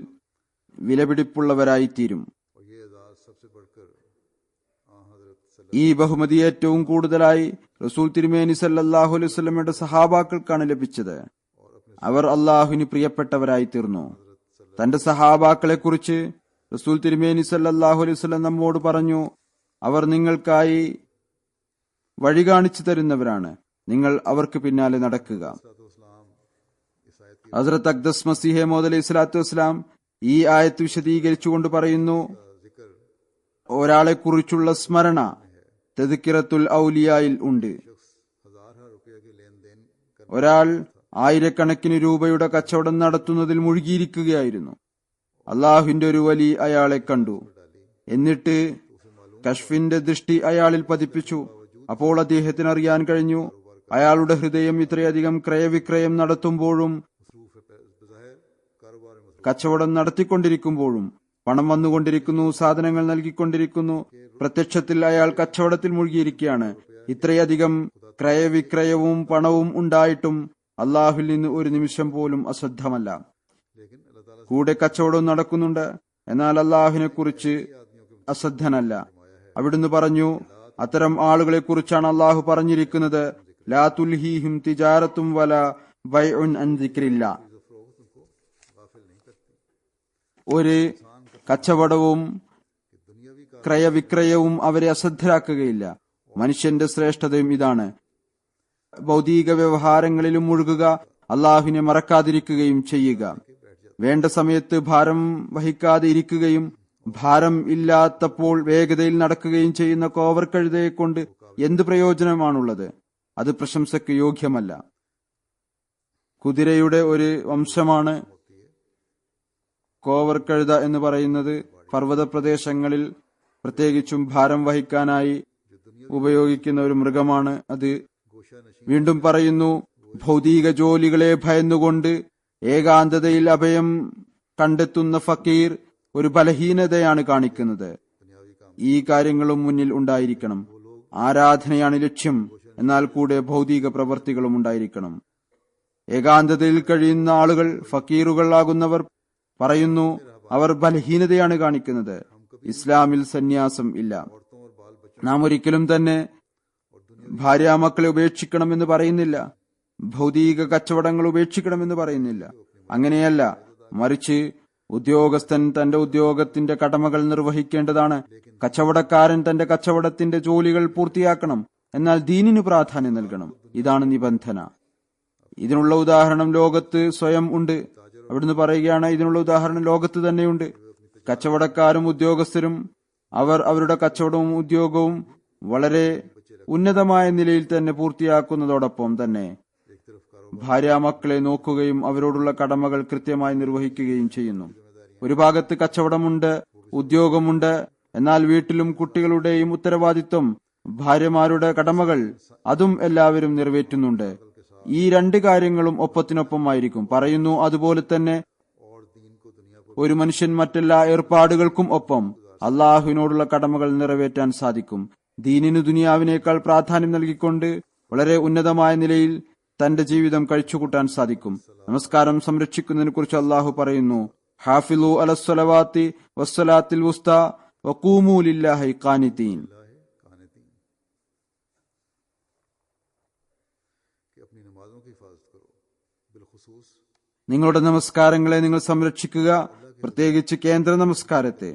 B: വിലപിടിപ്പുള്ളവരായിത്തീരും.
A: और ये एजाज सबसे बढ़कर हजरत
B: ഈ ബഹുമതി ഏറ്റവും കൂടുതലായി റസൂൽ തിരുമേനി സല്ലല്ലാഹു അലൈഹി വസല്ലമയുടെ സഹാബാക്കൾക്കാണ് ലഭിച്ചത്. അവർ അള്ളാഹുവിന് പ്രിയപ്പെട്ടവരായി തീർന്നു. തന്റെ സഹാബാക്കളെ കുറിച്ച് റസൂൽ തിരുമേനി സല്ലല്ലാഹു അലൈഹി വസല്ലം നമ്മോട് പറഞ്ഞു, അവർ നിങ്ങൾക്കായി വഴി കാണിച്ചു തരുന്നവരാണ്, നിങ്ങൾ അവർക്ക് പിന്നാലെ നടക്കുക. ഹസ്രത്ത് അഖ്ദസ് മസീഹ് മൗഊദ് അലൈഹി സ്വലാത്തു വസ്സലാം ഈ ആയത്ത് വിശദീകരിച്ചുകൊണ്ട് പറയുന്നു, ഒരാളെ കുറിച്ചുള്ള സ്മരണ തദ്കിറത്തുൽ ഔലിയായിൽ ഉണ്ട്.
A: ₹1000 के लेन देन कर
B: ഒരാൾ ആയിരക്കണക്കിന് രൂപയുടെ കച്ചവടം നടത്തുന്നതിൽ മുഴുകിയിരിക്കുകയായിരുന്നു. അള്ളാഹുവിന്റെ ഒരു വലി അയാളെ കണ്ടു. എന്നിട്ട് കശ്ഫിന്റെ ദൃഷ്ടി അയാളിൽ പതിപ്പിച്ചു. അപ്പോൾ അദ്ദേഹത്തിന് അറിയാൻ കഴിഞ്ഞു, അയാളുടെ ഹൃദയം ഇത്രയധികം ക്രയവിക്രയം നടത്തുമ്പോഴും
A: बज़ाहिर कारोबार में
B: കച്ചവടം നടത്തിക്കൊണ്ടിരിക്കുമ്പോഴും പണം വന്നുകൊണ്ടിരിക്കുന്നു, സാധനങ്ങൾ നൽകിക്കൊണ്ടിരിക്കുന്നു. പ്രത്യക്ഷത്തിൽ അയാൾ കച്ചവടത്തിൽ മുഴുകിയിരിക്കുകയാണ്. ഇത്രയധികം ക്രയവിക്രയവും പണവും ഉണ്ടായിട്ടും അള്ളാഹുവിൽ നിന്ന് ഒരു നിമിഷം പോലും അശ്രദ്ധമല്ല.
A: लेकिन अल्लाह ताला
B: കൂടെ കച്ചവടവും നടക്കുന്നുണ്ട്, എന്നാൽ അള്ളാഹുവിനെ കുറിച്ച് അശ്രദ്ധനല്ല. അവിടുന്ന് പറഞ്ഞു, അത്തരം ആളുകളെ കുറിച്ചാണ് അള്ളാഹു പറഞ്ഞിരിക്കുന്നത്, ലാ തുൽഹീഹിം തിജാറത്തും വല ബൈഉൻ അൻ ദിക്രില്ലാ. ഒരു കച്ചവടവും ക്രയവിക്രയവും അവരെ അശ്രദ്ധരാക്കുകയില്ല. മനുഷ്യന്റെ ശ്രേഷ്ഠതയും ഇതാണ്, ഭൗതിക വ്യവഹാരങ്ങളിലും മുഴുകുക, അള്ളാഹുവിനെ മറക്കാതിരിക്കുകയും ചെയ്യുക. വേണ്ട സമയത്ത് ഭാരം വഹിക്കാതെ ഇരിക്കുകയും ഭാരം ഇല്ലാത്തപ്പോൾ വേഗതയിൽ നടക്കുകയും ചെയ്യുന്ന കോവർ കഴുതയെ കൊണ്ട് എന്ത് പ്രയോജനമാണുള്ളത്? അത് പ്രശംസയ്ക്ക് യോഗ്യമല്ല. കുതിരയുടെ ഒരു വംശമാണ് കോവർ കഴുത എന്ന് പറയുന്നത്. പർവ്വത പ്രദേശങ്ങളിൽ പ്രത്യേകിച്ചും ഭാരം വഹിക്കാനായി ഉപയോഗിക്കുന്ന ഒരു മൃഗമാണ് അത്. വീണ്ടും പറയുന്നു, ഭൗതിക ജോലികളെ ഭയന്നുകൊണ്ട് ഏകാന്തതയിൽ അഭയം കണ്ടെത്തുന്ന ഫക്കീർ ഒരു ബലഹീനതയാണ് കാണിക്കുന്നത്. ഈ കാര്യങ്ങളും മുന്നിൽ ഉണ്ടായിരിക്കണം. ആരാധനയാണ് ലക്ഷ്യം, എന്നാൽ കൂടെ ഭൗതിക പ്രവർത്തികളും ഉണ്ടായിരിക്കണം. ഏകാന്തതയിൽ കഴിയുന്ന ആളുകൾ, ഫക്കീറുകളാകുന്നവർ പറയുന്നു, അവർ ബലഹീനതയാണ് കാണിക്കുന്നത്. ഇസ്ലാമിൽ സന്യാസം ഇല്ല. നാം ഒരിക്കലും തന്നെ ഭാര്യാമക്കളെ ഉപേക്ഷിക്കണമെന്ന് പറയുന്നില്ല, ഭൗതിക കച്ചവടങ്ങൾ ഉപേക്ഷിക്കണമെന്ന് പറയുന്നില്ല. അങ്ങനെയല്ല, മറിച്ച് ഉദ്യോഗസ്ഥൻ തന്റെ ഉദ്യോഗത്തിന്റെ കടമകൾ നിർവഹിക്കേണ്ടതാണ്. കച്ചവടക്കാരൻ തന്റെ കച്ചവടത്തിന്റെ ജോലികൾ പൂർത്തിയാക്കണം, എന്നാൽ ദീനിന് പ്രാധാന്യം നൽകണം. ഇതാണ് നിബന്ധന. ഇതിനുള്ള ഉദാഹരണം ലോകത്ത് സ്വയം ഉണ്ട്. അവിടുന്ന് പറയുകയാണ്, ഇതിനുള്ള ഉദാഹരണം ലോകത്ത് തന്നെയുണ്ട്. കച്ചവടക്കാരും ഉദ്യോഗസ്ഥരും അവർ അവരുടെ കച്ചവടവും ഉദ്യോഗവും വളരെ ഉന്നതമായ നിലയിൽ തന്നെ പൂർത്തിയാക്കുന്നതോടൊപ്പം തന്നെ ഭാര്യാമക്കളെ നോക്കുകയും അവരോടുള്ള കടമകൾ കൃത്യമായി നിർവഹിക്കുകയും ചെയ്യുന്നു. ഒരു ഭാഗത്ത് കച്ചവടമുണ്ട്, ഉദ്യോഗമുണ്ട്, എന്നാൽ വീട്ടിലും കുട്ടികളുടെയും ഉത്തരവാദിത്വം, ഭാര്യമാരുടെ കടമകൾ, അതും എല്ലാവരും നിറവേറ്റുന്നുണ്ട്. ഈ രണ്ട് കാര്യങ്ങളും ഒപ്പത്തിനൊപ്പമായിരിക്കും. പറയുന്നു, അതുപോലെ തന്നെ ഒരു മനുഷ്യൻ മറ്റെല്ലാ ഏർപ്പാടുകൾക്കും ഒപ്പം അള്ളാഹുവിനോടുള്ള കടമകൾ നിറവേറ്റാൻ സാധിക്കും. ദീനിനു ദുനിയാവിനേക്കാൾ പ്രാധാന്യം നൽകിക്കൊണ്ട് വളരെ ഉന്നതമായ നിലയിൽ തന്റെ ജീവിതം കഴിച്ചുകൂട്ടാൻ സാധിക്കും. നമസ്കാരം സംരക്ഷിക്കുന്നതിനെ കുറിച്ച് അള്ളാഹു പറയുന്നു, ഹാഫിലു അലസ്സലവാത്തി വസ്സലാത്തിൽ വുസ്ത വഖൂമു ലില്ലാഹി ഖാനിതീൻ. നിങ്ങളുടെ നമസ്കാരങ്ങളെ നിങ്ങൾ സംരക്ഷിക്കുക, പ്രത്യേകിച്ച് കേന്ദ്ര നമസ്കാരത്തെ.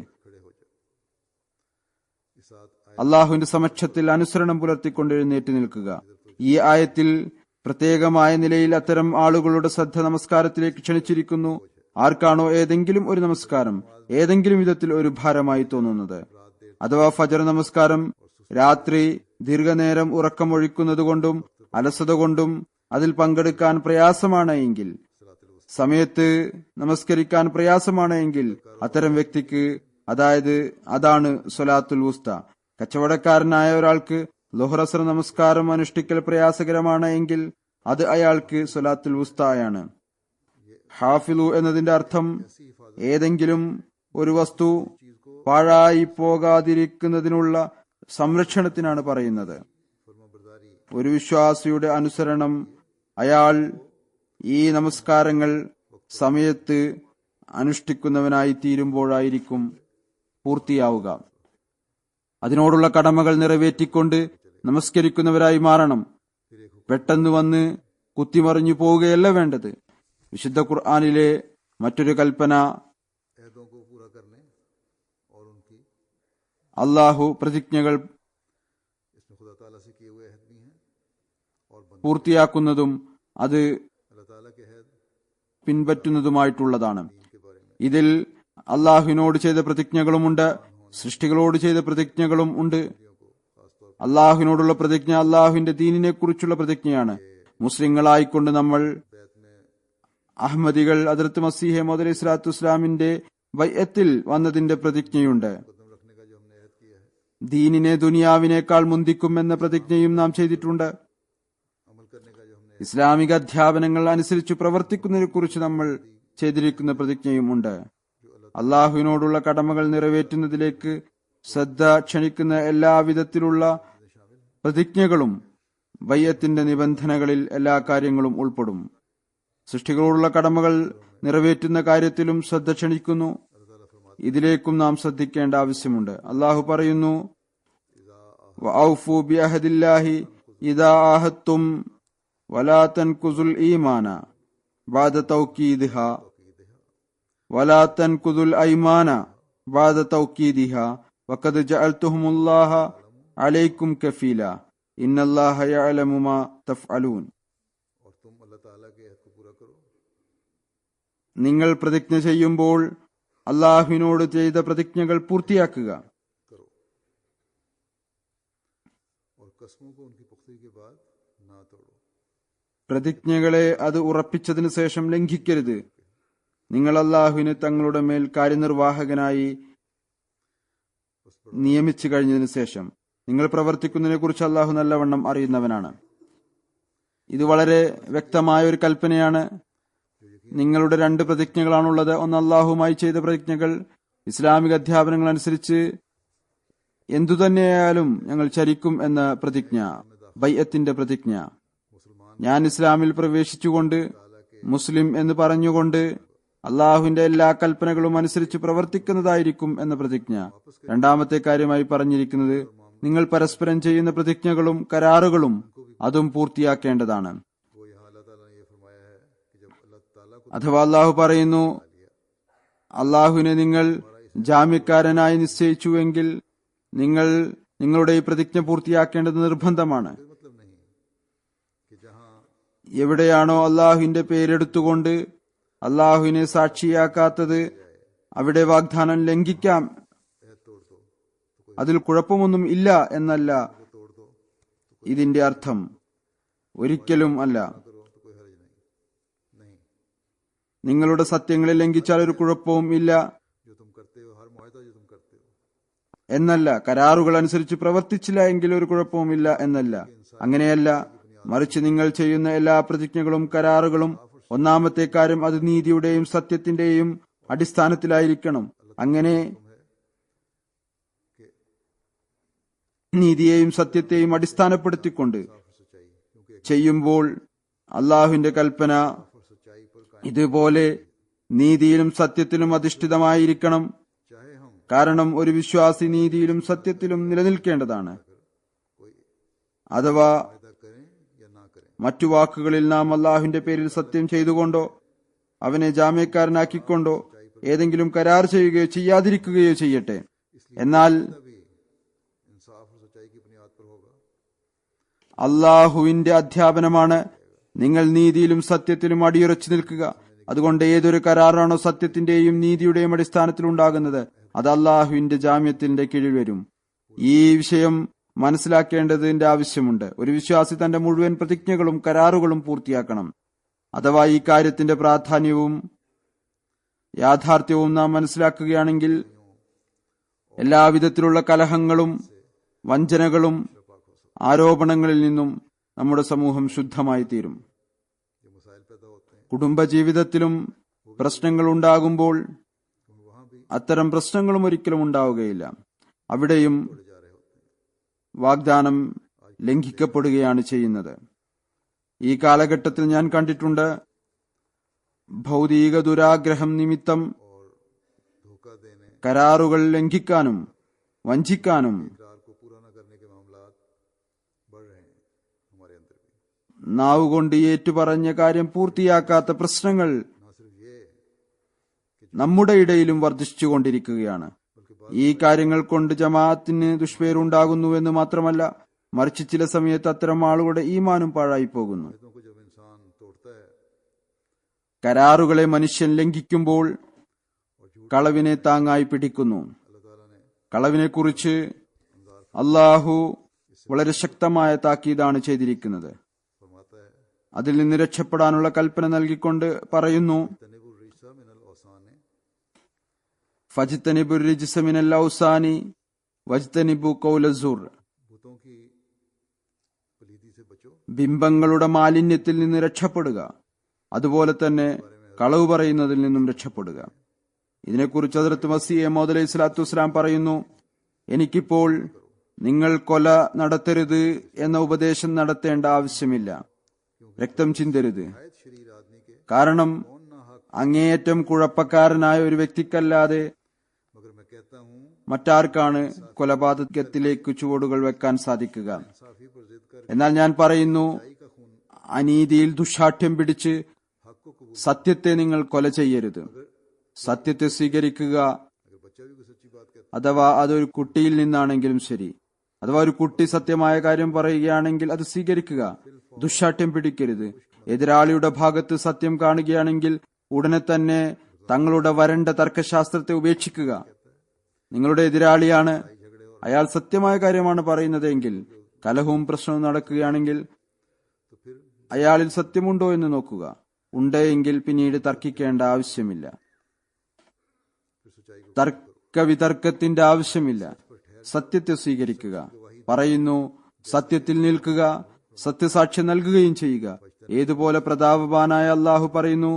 B: അള്ളാഹുവിന്റെ സമക്ഷത്തിൽ അനുസരണം പുലർത്തിക്കൊണ്ട് എഴുന്നേറ്റ് നിൽക്കുക. ഈ ആയത്തിൽ പ്രത്യേകമായ നിലയിൽ അത്തരം ആളുകളുടെ ശ്രദ്ധ നമസ്കാരത്തിലേക്ക് ക്ഷണിച്ചിരിക്കുന്നു. ആർക്കാണോ ഏതെങ്കിലും ഒരു നമസ്കാരം ഏതെങ്കിലും വിധത്തിൽ ഒരു ഭാരമായി തോന്നുന്നത്, അഥവാ ഫജർ നമസ്കാരം രാത്രി ദീർഘനേരം ഉറക്കമൊഴിക്കുന്നതുകൊണ്ടും അലസത കൊണ്ടും അതിൽ പങ്കെടുക്കാൻ പ്രയാസമാണ് എങ്കിൽ, സമയത്ത് നമസ്കരിക്കാൻ പ്രയാസമാണ് എങ്കിൽ, അത്തരം വ്യക്തിക്ക് അതാണ് സ്വലാത്തുൽ വുസ്ത. കച്ചവടക്കാരനായ ഒരാൾക്ക് ളുഹ്ർ അസ്ർ നമസ്കാരം അനുഷ്ഠിക്കൽ പ്രയാസകരമാണ് എങ്കിൽ അത് അയാൾക്ക് സ്വലാത്തുൽ വുസ്തയാണ്. ഹാഫിലു എന്നതിന്റെ അർത്ഥം ഏതെങ്കിലും ഒരു വസ്തു പാഴായി പോകാതിരിക്കുന്നതിനുള്ള സംരക്ഷണത്തിനാണ് പറയുന്നത്. ഒരു വിശ്വാസിയുടെ അനുസരണം അയാൾ ഈ നമസ്കാരങ്ങൾ സമയത്ത് അനുഷ്ഠിക്കുന്നവനായി തീരുമ്പോഴായിരിക്കും പൂർത്തിയാവുക. അതിനോടുള്ള കടമകൾ നിറവേറ്റിക്കൊണ്ട് നമസ്കരിക്കുന്നവരായി മാറണം. പെട്ടെന്ന് വന്ന് കുത്തിമറിഞ്ഞു പോവുകയല്ല വേണ്ടത്. വിശുദ്ധ ഖുർആനിലെ മറ്റൊരു കൽപ്പന, അള്ളാഹു പ്രതിജ്ഞകൾ പൂർത്തിയാക്കുന്നതും അത് പിൻപറ്റുന്നതുമായിട്ടുള്ളതാണ്. ഇതിൽ അള്ളാഹുവിനോട് ചെയ്ത പ്രതിജ്ഞകളുമുണ്ട്, സൃഷ്ടികളോട് ചെയ്ത പ്രതിജ്ഞകളും ഉണ്ട്. അള്ളാഹുവിനോടുള്ള പ്രതിജ്ഞ അള്ളാഹുവിന്റെ ദീനിനെ കുറിച്ചുള്ള പ്രതിജ്ഞയാണ്. മുസ്ലിങ്ങളായിക്കൊണ്ട് നമ്മൾ അഹമ്മദികൾ ഹദ്റത്ത് മസീഹ് മൗഊദ് അലൈഹി സ്വലാത്തു വസ്സലാമിന്റെ ബൈഅത്തിൽ വന്നതിന്റെ പ്രതിജ്ഞയുണ്ട്. ദീനിനെ ദുനിയാവിനേക്കാൾ മുന്തിക്കുമെന്ന പ്രതിജ്ഞയും നാം ചെയ്തിട്ടുണ്ട്. ഇസ്ലാമിക അധ്യാപനങ്ങൾ അനുസരിച്ച് പ്രവർത്തിക്കുന്നതിനെ കുറിച്ച് നമ്മൾ ചെയ്തിരിക്കുന്ന പ്രതിജ്ഞയും ഉണ്ട്. അള്ളാഹുവിനോടുള്ള കടമകൾ നിറവേറ്റുന്നതിലേക്ക് ശ്രദ്ധ ക്ഷണിക്കുന്ന എല്ലാവിധത്തിലുള്ള പ്രതിജ്ഞകളും ബൈഅത്തിന്റെ നിബന്ധനകളിൽ എല്ലാ കാര്യങ്ങളും ഉൾപ്പെടും. സൃഷ്ടികളോടുള്ള കടമകൾ നിറവേറ്റുന്ന കാര്യത്തിലും ശ്രദ്ധ ക്ഷണിക്കുന്നു. ഇതിലേക്കും നാം ശ്രദ്ധിക്കേണ്ട ആവശ്യമുണ്ട്. അള്ളാഹു പറയുന്നു, വഔഫു ബിഅഹദില്ലാഹി ഇദാ ആഹദ്തും വലാ തൻകുസുൽ ഈമാന ബഅദ തൗകീദിഹാ വലാ തൻകുസുൽ ഐമാന ബഅദ തൗകീദിഹാ വഖദ് ജഅൽതുഹുമുല്ലാഹ അലൈക്കും കഫീല ഇന്നല്ലാഹ യഅലമു മാ തഫ്അലൂൻ. നിങ്ങൾ പ്രതിജ്ഞ ചെയ്യുമ്പോൾ അള്ളാഹുവിനോട് ചെയ്ത പ്രതിജ്ഞകൾ പൂർത്തിയാക്കുക. പ്രതിജ്ഞകളെ അത് ഉറപ്പിച്ചതിനു ശേഷം ലംഘിക്കരുത്. നിങ്ങൾ അള്ളാഹുവിന് തങ്ങളുടെ മേൽ കാര്യനിർവാഹകനായി നിയമിച്ചു കഴിഞ്ഞതിനു ശേഷം നിങ്ങൾ പ്രവർത്തിക്കുന്നതിനെ കുറിച്ച് അള്ളാഹു നല്ലവണ്ണം അറിയുന്നവനാണ്. ഇത് വളരെ വ്യക്തമായ ഒരു കൽപ്പനയാണ്. നിങ്ങളുടെ രണ്ട് പ്രതിജ്ഞകളാണുള്ളത്. ഒന്ന് അള്ളാഹുമായി ചെയ്ത പ്രതിജ്ഞകൾ. ഇസ്ലാമിക അധ്യാപനങ്ങൾ അനുസരിച്ച് എന്തുതന്നെയായാലും ഞങ്ങൾ ചരിക്കും എന്ന പ്രതിജ്ഞ, ബൈഅത്തിന്റെ പ്രതിജ്ഞ. ഞാൻ ഇസ്ലാമിൽ പ്രവേശിച്ചുകൊണ്ട് മുസ്ലിം എന്ന് പറഞ്ഞുകൊണ്ട് അള്ളാഹുവിന്റെ എല്ലാ കൽപ്പനകളും അനുസരിച്ച് പ്രവർത്തിക്കുന്നതായിരിക്കും എന്ന പ്രതിജ്ഞ. രണ്ടാമത്തെ കാര്യമായി പറഞ്ഞിരിക്കുന്നത് നിങ്ങൾ പരസ്പരം ചെയ്യുന്ന പ്രതിജ്ഞകളും കരാറുകളും അതും പൂർത്തിയാക്കേണ്ടതാണ്. അഥവാ അള്ളാഹു പറയുന്നു, അള്ളാഹുവിനെ നിങ്ങൾ ജാമ്യക്കാരനായി നിശ്ചയിച്ചുവെങ്കിൽ നിങ്ങൾ നിങ്ങളുടെ ഈ പ്രതിജ്ഞ പൂർത്തിയാക്കേണ്ടത് നിർബന്ധമാണ്. എവിടെയാണോ അള്ളാഹുവിന്റെ പേരെടുത്തുകൊണ്ട് അള്ളാഹുവിനെ സാക്ഷിയാക്കാത്തത് അവിടെ വാഗ്ദാനം ലംഘിക്കാം. അതിൽ കുഴപ്പമൊന്നും ഇല്ല എന്നല്ല ഇതിന്റെ അർത്ഥം, ഒരിക്കലും അല്ല. നിങ്ങളുടെ സത്യങ്ങളെ ലംഘിച്ചാൽ ഒരു കുഴപ്പവും ഇല്ല എന്നല്ല. കരാറുകൾ അനുസരിച്ച് പ്രവർത്തിച്ചില്ല എങ്കിൽ ഒരു കുഴപ്പവും ഇല്ല എന്നല്ല. അങ്ങനെയല്ല, മറിച്ച് നിങ്ങൾ ചെയ്യുന്ന എല്ലാ പ്രതിജ്ഞകളും കരാറുകളും ഒന്നാമത്തെ കാര്യം അത് നീതിയുടെയും സത്യത്തിന്റെയും അടിസ്ഥാനത്തിലായിരിക്കണം. അങ്ങനെ നീതിയെയും സത്യത്തെയും അടിസ്ഥാനപ്പെടുത്തിക്കൊണ്ട് ചെയ്യുമ്പോൾ അള്ളാഹുവിന്റെ കൽപ്പന ഇതുപോലെ നീതിയിലും സത്യത്തിലും അധിഷ്ഠിതമായിരിക്കണം. കാരണം ഒരു വിശ്വാസി നീതിയിലും സത്യത്തിലും നിലനിൽക്കേണ്ടതാണ്. അഥവാ മറ്റു വാക്കുകളിൽ നാം അള്ളാഹുവിന്റെ പേരിൽ സത്യം ചെയ്തുകൊണ്ടോ അവനെ ജാമ്യക്കാരനാക്കിക്കൊണ്ടോ ഏതെങ്കിലും കരാർ ചെയ്യുകയോ ചെയ്യാതിരിക്കുകയോ ചെയ്യട്ടെ, എന്നാൽ അള്ളാഹുവിന്റെ അധ്യാപനമാണ് നിങ്ങൾ നീതിയിലും സത്യത്തിലും അടിയുറച്ചു നിൽക്കുക. അതുകൊണ്ട് ഏതൊരു കരാറാണോ സത്യത്തിന്റെയും നീതിയുടെയും അടിസ്ഥാനത്തിൽ ഉണ്ടാകുന്നത് അത് അള്ളാഹുവിന്റെ ജാമ്യത്തിന്റെ കീഴിൽ വരും. ഈ വിഷയം മനസ്സിലാക്കേണ്ടതിന്റെ ആവശ്യമുണ്ട്. ഒരു വിശ്വാസി തന്റെ മുഴുവൻ പ്രതിജ്ഞകളും കരാറുകളും പൂർത്തിയാക്കണം. അഥവാ ഈ കാര്യത്തിന്റെ പ്രാധാന്യവും യാഥാർത്ഥ്യവും നാം മനസ്സിലാക്കുകയാണെങ്കിൽ എല്ലാവിധത്തിലുള്ള കലഹങ്ങളും വഞ്ചനകളും ആരോപണങ്ങളിൽ നിന്നും നമ്മുടെ സമൂഹം ശുദ്ധമായി തീരും. കുടുംബജീവിതത്തിലും പ്രശ്നങ്ങൾ ഉണ്ടാകുമ്പോൾ അത്തരം പ്രശ്നങ്ങളും ഒരിക്കലും ഉണ്ടാവുകയില്ല. അവിടെയും വാഗ്ദാനം ലംഘിക്കപ്പെടുകയാണ് ചെയ്യുന്നത്. ഈ കാലഘട്ടത്തിൽ ഞാൻ കണ്ടിട്ടുണ്ട്, ഭൗതിക ദുരാഗ്രഹം നിമിത്തം കരാറുകൾ ലംഘിക്കാനും വഞ്ചിക്കാനും നാവുകൊണ്ട് ഏറ്റുപറഞ്ഞ കാര്യം പൂർത്തിയാക്കാത്ത പ്രശ്നങ്ങൾ നമ്മുടെ ഇടയിലും വർദ്ധിച്ചുകൊണ്ടിരിക്കുകയാണ്. ഈ കാര്യങ്ങൾ കൊണ്ട് ജമാഅത്തിന് ദുഷ്പേരുണ്ടാകുന്നുവെന്ന് മാത്രമല്ല, മറിച്ച് ചില സമയത്ത് അത്തരം ആളുകളുടെ ഈമാനും പാഴായി പോകുന്നു. കരാറുകളെ മനുഷ്യൻ ലംഘിക്കുമ്പോൾ കളവിനെ താങ്ങായി പിടിക്കുന്നു. കളവിനെക്കുറിച്ച് അള്ളാഹു വളരെ ശക്തമായ താക്കീതാണ് ചെയ്തിരിക്കുന്നത്. അതിൽ നിന്ന് രക്ഷപ്പെടാനുള്ള കൽപ്പന നൽകിക്കൊണ്ട് പറയുന്നു, ഫജ്തനിബു റിജ്സ മിനൽ ഔസാനി വജ്തനിബു ഖൗല സൂർ. ബിംബങ്ങളുടെ മാലിന്യത്തിൽ നിന്ന് രക്ഷപ്പെടുക, അതുപോലെ തന്നെ കളവ് പറയുന്നതിൽ നിന്നും രക്ഷപ്പെടുക. ഇതിനെക്കുറിച്ച് ഹദ്റത്ത് മസീഹ് മൗഊദ് അലൈഹി സ്വലാത്തു വസ്സലാം പറയുന്നു, എനിക്കിപ്പോൾ നിങ്ങൾ കൊല നടത്തരുത് എന്ന ഉപദേശം നടത്തേണ്ട ആവശ്യമില്ല. രക്തം ചിന്തരുത്. കാരണം അങ്ങേയറ്റം കുഴപ്പക്കാരനായ ഒരു വ്യക്തിക്കല്ലാതെ മറ്റാർക്കാണ് കൊലപാതകത്തിലേക്ക് ചുവടുകൾ വെക്കാൻ സാധിക്കുക? എന്നാൽ ഞാൻ പറയുന്നു, അനീതിയിൽ ദുശാഠ്യം പിടിച്ച് സത്യത്തെ നിങ്ങൾ കൊല ചെയ്യരുത്. സത്യത്തെ സ്വീകരിക്കുക. അഥവാ അതൊരു കുട്ടിയിൽ നിന്നാണെങ്കിലും ശരി, അഥവാ ഒരു കുട്ടി സത്യമായ കാര്യം പറയുകയാണെങ്കിൽ അത് സ്വീകരിക്കുക. ദുശാഠ്യം പിടിക്കരുത്. എതിരാളിയുടെ ഭാഗത്ത് സത്യം കാണുകയാണെങ്കിൽ ഉടനെ തന്നെ തങ്ങളുടെ വരണ്ട തർക്കശാസ്ത്രത്തെ ഉപേക്ഷിക്കുക. നിങ്ങളുടെ എതിരാളിയാണ്, അയാൾ സത്യമായ കാര്യമാണ് പറയുന്നതെങ്കിൽ കലഹവും പ്രശ്നവും നടക്കുകയാണെങ്കിൽ അയാളിൽ സത്യമുണ്ടോ എന്ന് നോക്കുക. ഉണ്ടെങ്കിൽ പിന്നീട് തർക്കിക്കേണ്ട ആവശ്യമില്ല. തർക്കവിതർക്കത്തിന്റെ ആവശ്യമില്ല. സത്യത്തെ സ്വീകരിക്കുക. പറയുന്നു, സത്യത്തിൽ നിൽക്കുക, സത്യസാക്ഷ്യം നൽകുകയും ചെയ്യുക. ഏതുപോലെ പ്രതാപവാനായ അള്ളാഹു പറയുന്നു,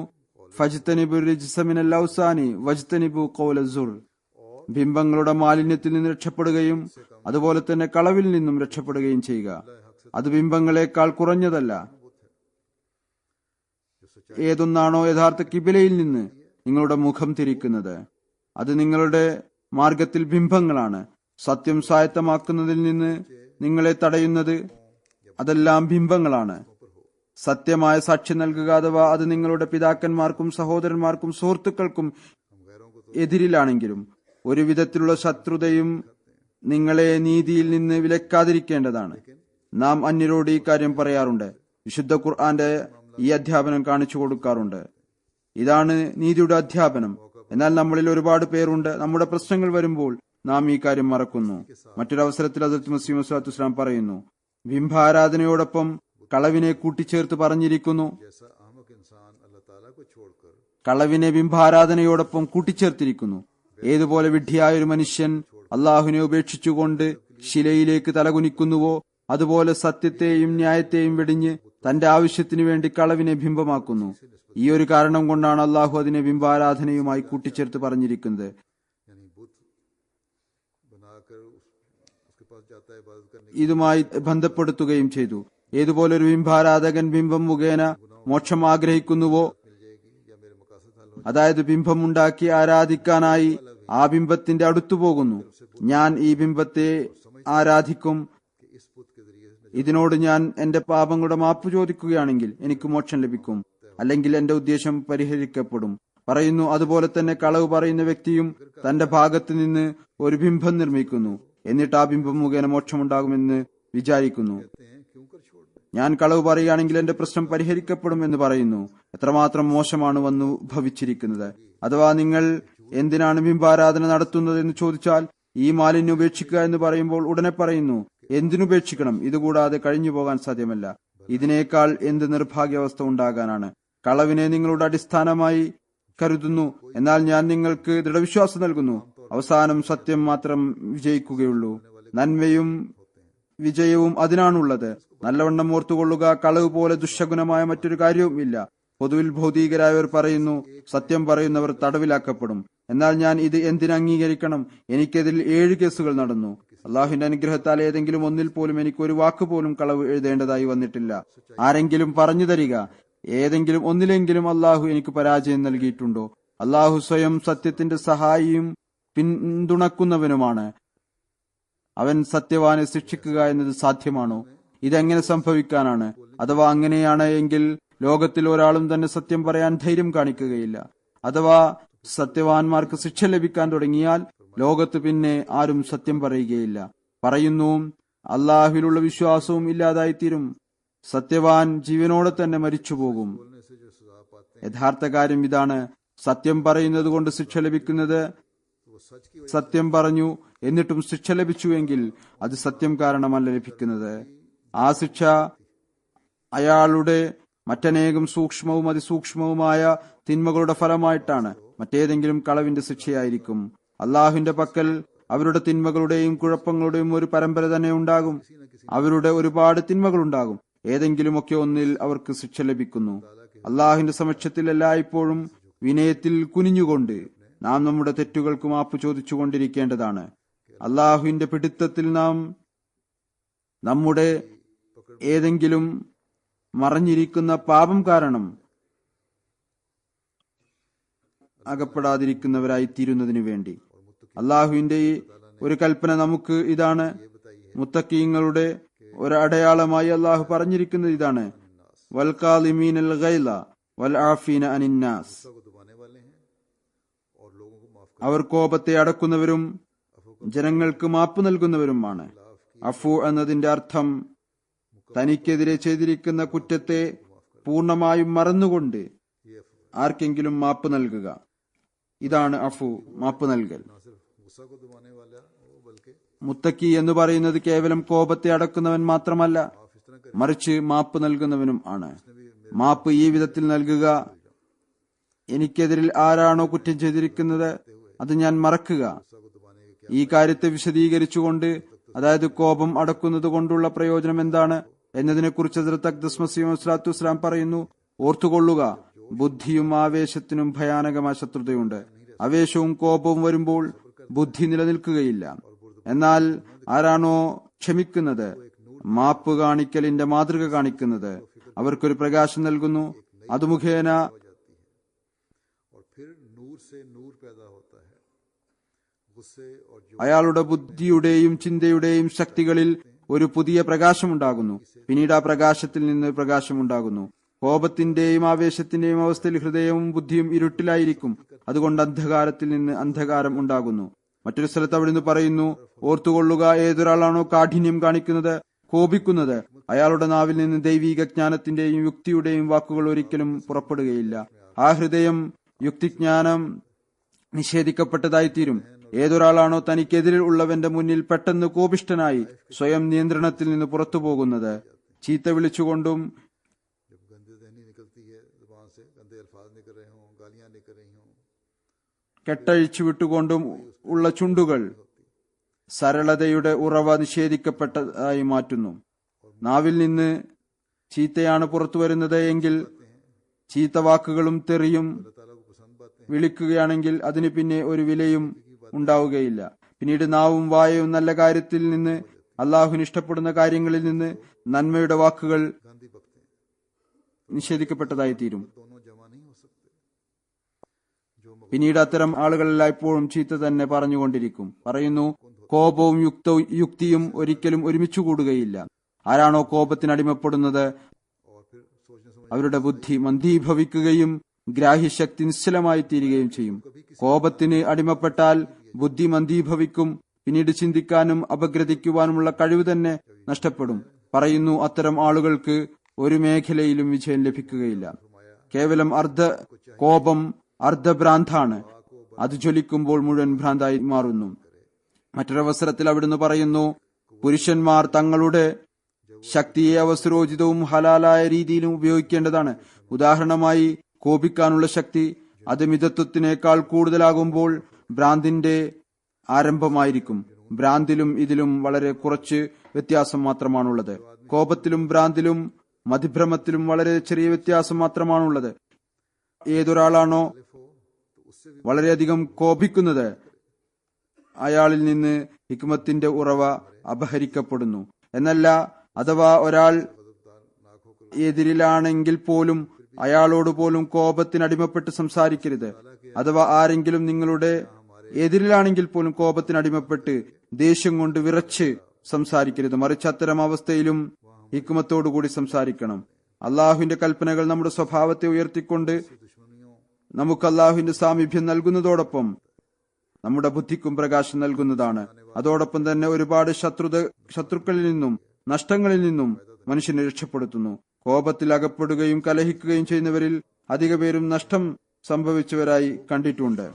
B: ഫജ്തനിബു റിജ്സ മിനൽ ഔസാനി വജ്തനിബു ഖൗല സൂർ. ബിംബങ്ങളുടെ മാലിന്യത്തിൽ നിന്ന് രക്ഷപ്പെടുകയും അതുപോലെ തന്നെ കളവിൽ നിന്നും രക്ഷപ്പെടുകയും ചെയ്യുക. അത് ബിംബങ്ങളെക്കാൾ കുറഞ്ഞതല്ല. ഏതൊന്നാണോ യഥാർത്ഥ കിബിലയിൽ നിന്ന് നിങ്ങളുടെ മുഖം തിരിക്കുന്നത്, അത് നിങ്ങളുടെ മാർഗത്തിൽ ബിംബങ്ങളാണ്. സത്യം സ്വായത്തമാക്കുന്നതിൽ നിന്ന് നിങ്ങളെ തടയുന്നത് അതെല്ലാം ബിംബങ്ങളാണ്. സത്യമായ സാക്ഷ്യം നൽകുക, അഥവാ അത് നിങ്ങളുടെ പിതാക്കന്മാർക്കും സഹോദരന്മാർക്കും സുഹൃത്തുക്കൾക്കും എതിരിലാണെങ്കിലും ഒരു വിധത്തിലുള്ള ശത്രുതയും നിങ്ങളെ നീതിയിൽ നിന്ന് വിലക്കാതിരിക്കേണ്ടതാണ്. നാം അന്യരോട് ഈ കാര്യം പറയാറുണ്ട്. വിശുദ്ധ ഖുർആന്റെ ഈ അധ്യാപനം കാണിച്ചു കൊടുക്കാറുണ്ട്. ഇതാണ് നീതിയുടെ അധ്യാപനം. എന്നാൽ നമ്മളിൽ ഒരുപാട് പേരുണ്ട്, നമ്മുടെ പ്രശ്നങ്ങൾ വരുമ്പോൾ നാം ഈ കാര്യം മറക്കുന്നു. മറ്റൊരവസരത്തിൽ ഹദ്റത്ത് മസീഹ് മൗഊദ് സ്വല്ലല്ലാഹു അലൈഹി വസല്ലം പറയുന്നു, ബിംബാരാധനയോടൊപ്പം കളവിനെ കൂട്ടിച്ചേർത്ത് പറഞ്ഞിരിക്കുന്നു. കളവിനെ ബിംബാരാധനയോടൊപ്പം കൂട്ടിച്ചേർത്തിരിക്കുന്നു. ഏതുപോലെ വിഡ്ഢിയായ ഒരു മനുഷ്യൻ അള്ളാഹുവിനെ ഉപേക്ഷിച്ചുകൊണ്ട് ശിലയിലേക്ക് തലകുനിക്കുന്നുവോ അതുപോലെ സത്യത്തെയും ന്യായത്തെയും വെടിഞ്ഞ് തന്റെ ആവശ്യത്തിനു വേണ്ടി കളവിനെ ബിംബമാക്കുന്നു. ഈ ഒരു കാരണം കൊണ്ടാണ് അള്ളാഹു അതിനെ ബിംബാരാധനയുമായി കൂട്ടിച്ചേർത്ത് പറഞ്ഞിരിക്കുന്നത്. ഇതുമായി ബന്ധപ്പെടുത്തുകയും ചെയ്തു. ഏതുപോലെ ഒരു ബിംബാരാധകൻ ബിംബം മുഖേന മോക്ഷം ആഗ്രഹിക്കുന്നുവോ, അതായത് ബിംബം ഉണ്ടാക്കി ആരാധിക്കാനായി ആ ബിംബത്തിന്റെ അടുത്തു പോകുന്നു. ഞാൻ ഈ ബിംബത്തെ ആരാധിക്കും, ഇതിനോട് ഞാൻ എന്റെ പാപങ്ങളുടെ മാപ്പ് ചോദിക്കുകയാണെങ്കിൽ എനിക്ക് മോക്ഷം ലഭിക്കും, അല്ലെങ്കിൽ എന്റെ ഉദ്ദേശം പരിഹരിക്കപ്പെടും പറയുന്നു. അതുപോലെ തന്നെ കളവ് പറയുന്ന വ്യക്തിയും തന്റെ ഭാഗത്ത് നിന്ന് ഒരു ബിംബം നിർമ്മിക്കുന്നു, എന്നിട്ട് ആ ബിംബം മുഖേന മോക്ഷമുണ്ടാകുമെന്ന് വിചാരിക്കുന്നു. ഞാൻ കളവ് പറയുകയാണെങ്കിൽ എന്റെ പ്രശ്നം പരിഹരിക്കപ്പെടും എന്ന് പറയുന്നു. എത്രമാത്രം മോശമാണ് വന്നു ഭവിച്ചിരിക്കുന്നത്. അഥവാ നിങ്ങൾ എന്തിനാണ് ബിംബാരാധന നടത്തുന്നത് എന്ന് ചോദിച്ചാൽ ഈ മാലിന്യം ഉപേക്ഷിക്കുക എന്ന് പറയുമ്പോൾ ഉടനെ പറയുന്നു എന്തിനുപേക്ഷിക്കണം, ഇതുകൂടാതെ കഴിഞ്ഞു പോകാൻ സാധ്യമല്ല. ഇതിനേക്കാൾ എന്ത് നിർഭാഗ്യാവസ്ഥ ഉണ്ടാകാനാണ്. കളവിനെ നിങ്ങളുടെ അടിസ്ഥാനമായി കരുതുന്നു, എന്നാൽ ഞാൻ നിങ്ങൾക്ക് ദൃഢവിശ്വാസം നൽകുന്നു, അവസാനം സത്യം മാത്രം വിജയിക്കുകയുള്ളൂ. നന്മയും വിജയവും അതിനാണുള്ളത്. നല്ലവണ്ണം ഓർത്തുകൊള്ളുക, കളവ് പോലെ ദുശകുനമായ മറ്റൊരു കാര്യവും ഇല്ല. പൊതുവിൽ ഭൗതികരായവർ പറയുന്നു സത്യം പറയുന്നവർ തടവിലാക്കപ്പെടും. എന്നാൽ ഞാൻ ഇത് എന്തിന് അംഗീകരിക്കണം? എനിക്കെതിൽ 7 കേസുകൾ നടന്നു. അള്ളാഹുവിന്റെ അനുഗ്രഹത്താൽ ഏതെങ്കിലും ഒന്നിൽ പോലും എനിക്ക് ഒരു വാക്ക് പോലും കളവ് എഴുതേണ്ടതായി വന്നിട്ടില്ല. ആരെങ്കിലും പറഞ്ഞു തരിക, ഏതെങ്കിലും ഒന്നിലെങ്കിലും അള്ളാഹു എനിക്ക് പരാജയം നൽകിയിട്ടുണ്ടോ? അള്ളാഹു സ്വയം സത്യത്തിന്റെ സഹായിയും പിന്തുണക്കുന്നവനുമാണ്. അവൻ സത്യവാനെ ശിക്ഷിക്കുക എന്നത് സാധ്യമാണോ? ഇതെങ്ങനെ സംഭവിക്കാനാണ്? അഥവാ അങ്ങനെയാണ് എങ്കിൽ ലോകത്തിൽ ഒരാളും തന്നെ സത്യം പറയാൻ ധൈര്യം കാണിക്കുകയില്ല. അഥവാ സത്യവാന്മാർക്ക് ശിക്ഷ ലഭിക്കാൻ തുടങ്ങിയാൽ ലോകത്ത് പിന്നെ ആരും സത്യം പറയുകയില്ല. പറയുന്നു അള്ളാഹുവിലുള്ള വിശ്വാസവും ഇല്ലാതായിത്തീരും. സത്യവാൻ ജീവനോടെ തന്നെ മരിച്ചുപോകും. യഥാർത്ഥ കാര്യം ഇതാണ്. സത്യം പറയുന്നത് കൊണ്ട് ശിക്ഷ ലഭിക്കുന്നത്, സത്യം പറഞ്ഞു എന്നിട്ടും ശിക്ഷ ലഭിച്ചുവെങ്കിൽ അത് സത്യം കാരണമല്ല ലഭിക്കുന്നത്. ആ ശിക്ഷ അയാളുടെ മറ്റനേകം സൂക്ഷ്മവും അതിസൂക്ഷ്മവുമായ തിന്മകളുടെ ഫലമായിട്ടാണ്. മറ്റേതെങ്കിലും കളവിന്റെ ശിക്ഷയായിരിക്കും. അള്ളാഹുവിന്റെ പക്കൽ അവരുടെ തിന്മകളുടെയും കുഴപ്പങ്ങളുടെയും ഒരു പരമ്പര തന്നെ ഉണ്ടാകും. അവരുടെ ഒരുപാട് തിന്മകളുണ്ടാകും. ഏതെങ്കിലുമൊക്കെ ഒന്നിൽ അവർക്ക് ശിക്ഷ ലഭിക്കുന്നു. അള്ളാഹുവിന്റെ സമക്ഷത്തിൽ എല്ലായ്പ്പോഴും വിനയത്തിൽ കുനിഞ്ഞുകൊണ്ട് നാം നമ്മുടെ തെറ്റുകൾക്ക് മാപ്പ് ചോദിച്ചുകൊണ്ടിരിക്കേണ്ടതാണ്. അള്ളാഹുവിന്റെ പിടുത്തത്തിൽ നാം നമ്മുടെ ഏതെങ്കിലും മറഞ്ഞിരിക്കുന്ന പാപം കാരണം അകപ്പെടാതിരിക്കുന്നവരായി തീരുന്നതിനു വേണ്ടി അള്ളാഹുവിന്റെ ഒരു കൽപ്പന നമുക്ക് ഇതാണ്. മുത്തഖീങ്ങളുടെ ഒരടയാളമായി അള്ളാഹു പറഞ്ഞിരിക്കുന്നത് ഇതാണ്: വൽകാലിമീനൽ ഗൈല വൽആഫീന അനിന്നാസ്. അവർ കോപത്തെ അടക്കുന്നവരും ജനങ്ങൾക്ക് മാപ്പ് നൽകുന്നവരുമാണ്. അഫു എന്നതിന്റെ അർത്ഥം തനിക്കെതിരെ ചെയ്തിരിക്കുന്ന കുറ്റത്തെ പൂർണ്ണമായും മറന്നുകൊണ്ട് ആർക്കെങ്കിലും മാപ്പ് നൽകുക. ഇതാണ് അഫു, മാപ്പ് നൽകൽ. മുത്തക്കി എന്ന് പറയുന്നത് കേവലം കോപത്തെ അടക്കുന്നവൻ മാത്രമല്ല, മറിച്ച് മാപ്പ് നൽകുന്നവനും ആണ്. മാപ്പ് ഈ വിധത്തിൽ നൽകുക: എനിക്കെതിരിൽ ആരാണോ കുറ്റം ചെയ്തിരിക്കുന്നത് അത് ഞാൻ മറക്കുക. ഈ കാര്യത്തെ വിശദീകരിച്ചുകൊണ്ട്, അതായത് കോപം അടക്കുന്നത് കൊണ്ടുള്ള പ്രയോജനം എന്താണ് എന്നതിനെക്കുറിച്ച് ഹദ്റത്ത് അഖ്ദസ് മസീഹ് മൗഊദ് സ്വല്ലല്ലാഹു അലൈഹി വസല്ലം പറയുന്നു: ഓർത്തുകൊള്ളുക, ബുദ്ധിയും ആവേശത്തിനും ഭയാനകമായ ശത്രുതയുണ്ട്. ആവേശവും കോപവും വരുമ്പോൾ ബുദ്ധി നിലനിൽക്കുകയില്ല. എന്നാൽ ആരാണോ ക്ഷമിക്കുന്നത്, മാപ്പ് കാണിക്കലിന്റെ മാതൃക കാണിക്കുന്നത്, അവർക്കൊരു പ്രകാശം നൽകുന്നു. അത് മുഖേന അയാളുടെ ബുദ്ധിയുടെയും ചിന്തയുടെയും ശക്തികളിൽ ഒരു പുതിയ പ്രകാശമുണ്ടാകുന്നു. പിന്നീട് ആ പ്രകാശത്തിൽ നിന്ന് പ്രകാശമുണ്ടാകുന്നു. കോപത്തിന്റെയും ആവേശത്തിന്റെയും അവസ്ഥയിൽ ഹൃദയവും ബുദ്ധിയും ഇരുട്ടിലായിരിക്കും. അതുകൊണ്ട് അന്ധകാരത്തിൽ നിന്ന് അന്ധകാരം ഉണ്ടാകുന്നു. മറ്റൊരു സ്ഥലത്ത് അവിടുന്ന് പറയുന്നു: ഓർത്തുകൊള്ളുക, ഏതൊരാളാണോ കാഠിന്യം കാണിക്കുന്നത്, കോപിക്കുന്നത്, അയാളുടെ നാവിൽ നിന്ന് ദൈവീക ജ്ഞാനത്തിന്റെയും യുക്തിയുടെയും വാക്കുകൾ ഒരിക്കലും പുറപ്പെടുകയില്ല. ആ ഹൃദയം യുക്തിജ്ഞാനം നിഷേധിക്കപ്പെട്ടതായിത്തീരും. ഏതൊരാളാണോ തനിക്കെതിരിൽ ഉള്ളവന്റെ മുന്നിൽ പെട്ടെന്ന് കോപിഷ്ഠനായി സ്വയം നിയന്ത്രണത്തിൽ നിന്ന് പുറത്തു പോകുന്നത്, ചീത്ത വിളിച്ചുകൊണ്ടും കെട്ടഴിച്ചു വിട്ടുകൊണ്ടും ഉള്ള ചുണ്ടുകൾ സരളതയുടെ ഉറവ നിഷേധിക്കപ്പെട്ടതായി മാറ്റുന്നു. നാവിൽ നിന്ന് ചീത്തയാണ് പുറത്തു വരുന്നത് എങ്കിൽ ചീത്ത വാക്കുകളും തെറിയും വിളിക്കുകയാണെങ്കിൽ അതിന് പിന്നെ ഒരു വിലയും ഉണ്ടാവുകയില്ല. പിന്നീട് നാവും വായയും നല്ല കാര്യത്തിൽ നിന്ന്, അള്ളാഹുവിന് ഇഷ്ടപ്പെടുന്ന കാര്യങ്ങളിൽ നിന്ന് നന്മയുടെ വാക്കുകൾ നിഷേധിക്കപ്പെട്ടതായി തീരും. പിന്നീട് അത്തരം ആളുകൾ എല്ലായ്പ്പോഴും ചീത്ത തന്നെ പറഞ്ഞുകൊണ്ടിരിക്കും. പറയുന്നു, കോപവും യുക്തിയും ഒരിക്കലും ഒരുമിച്ചു കൂടുകയില്ല. ആരാണോ കോപത്തിന് അടിമപ്പെടുന്നത് അവരുടെ ബുദ്ധി മന്ദീഭവിക്കുകയും ഗ്രാഹ്യശക്തി നിശ്ചലമായി തീരുകയും ചെയ്യും. കോപത്തിന് അടിമപ്പെട്ടാൽ ബുദ്ധി മന്ദീഭവിക്കും. പിന്നീട് ചിന്തിക്കാനും അപഗ്രഥിക്കുവാനുമുള്ള കഴിവ് തന്നെ നഷ്ടപ്പെടും. പറയുന്നു, അത്തരം ആളുകൾക്ക് ഒരു മേഖലയിലും വിജയം ലഭിക്കുകയില്ല. കേവലം കോപം അർദ്ധഭ്രാന്താണ്. അത് ജ്വലിക്കുമ്പോൾ മുഴുവൻ ഭ്രാന്തായി മാറുന്നു. മറ്റൊരവസരത്തിൽ അവിടുന്ന് പറയുന്നു, പുരുഷന്മാർ തങ്ങളുടെ ശക്തിയെ അവസരോചിതവും ഹലാലായ രീതിയിലും ഉപയോഗിക്കേണ്ടതാണ്. ഉദാഹരണമായി, കോപിക്കാനുള്ള ശക്തി അത് മിതത്വത്തിനേക്കാൾ കൂടുതലാകുമ്പോൾ ഭ്രാന്തിന്റെ ആരംഭമായിരിക്കും. ഭ്രാന്തിലും ഇതിലും വളരെ കുറച്ച് വ്യത്യാസം മാത്രമാണുള്ളത്. കോപത്തിലും ഭ്രാന്തിലും മതിഭ്രമത്തിലും വളരെ ചെറിയ വ്യത്യാസം മാത്രമാണുള്ളത്. ഏതൊരാളാണോ വളരെയധികം കോപിക്കുന്നത് അയാളിൽ നിന്ന് ഹിക്മത്തിന്റെ ഉറവ അപഹരിക്കപ്പെടുന്നു എന്നല്ല. അഥവാ ഒരാൾ എതിരിലാണെങ്കിൽ പോലും അയാളോട് പോലും കോപത്തിനടിമപ്പെട്ട് സംസാരിക്കരുത്. അഥവാ ആരെങ്കിലും നിങ്ങളുടെ എതിരിലാണെങ്കിൽ പോലും കോപത്തിനടിമപ്പെട്ട് ദേഷ്യം കൊണ്ട് വിറച്ച് സംസാരിക്കരുത്. മറിച്ച് അത്തരം അവസ്ഥയിലും ഹിക്മത്തോടുകൂടി സംസാരിക്കണം. അള്ളാഹുവിന്റെ കൽപ്പനകൾ നമ്മുടെ സ്വഭാവത്തെ ഉയർത്തിക്കൊണ്ട് നമുക്ക് അള്ളാഹുവിന്റെ സാമീപ്യം നൽകുന്നതോടൊപ്പം നമ്മുടെ ബുദ്ധിക്കും പ്രകാശം നൽകുന്നതാണ്. അതോടൊപ്പം തന്നെ ഒരുപാട് ശത്രുക്കളിൽ നിന്നും നഷ്ടങ്ങളിൽ നിന്നും മനുഷ്യനെ രക്ഷപ്പെടുത്തുന്നു. കോപത്തിൽ അകപ്പെടുകയും കലഹിക്കുകയും ചെയ്യുന്നവരിൽ അധിക പേരും നഷ്ടം സംഭവിച്ചവരായി കണ്ടിട്ടുണ്ട്.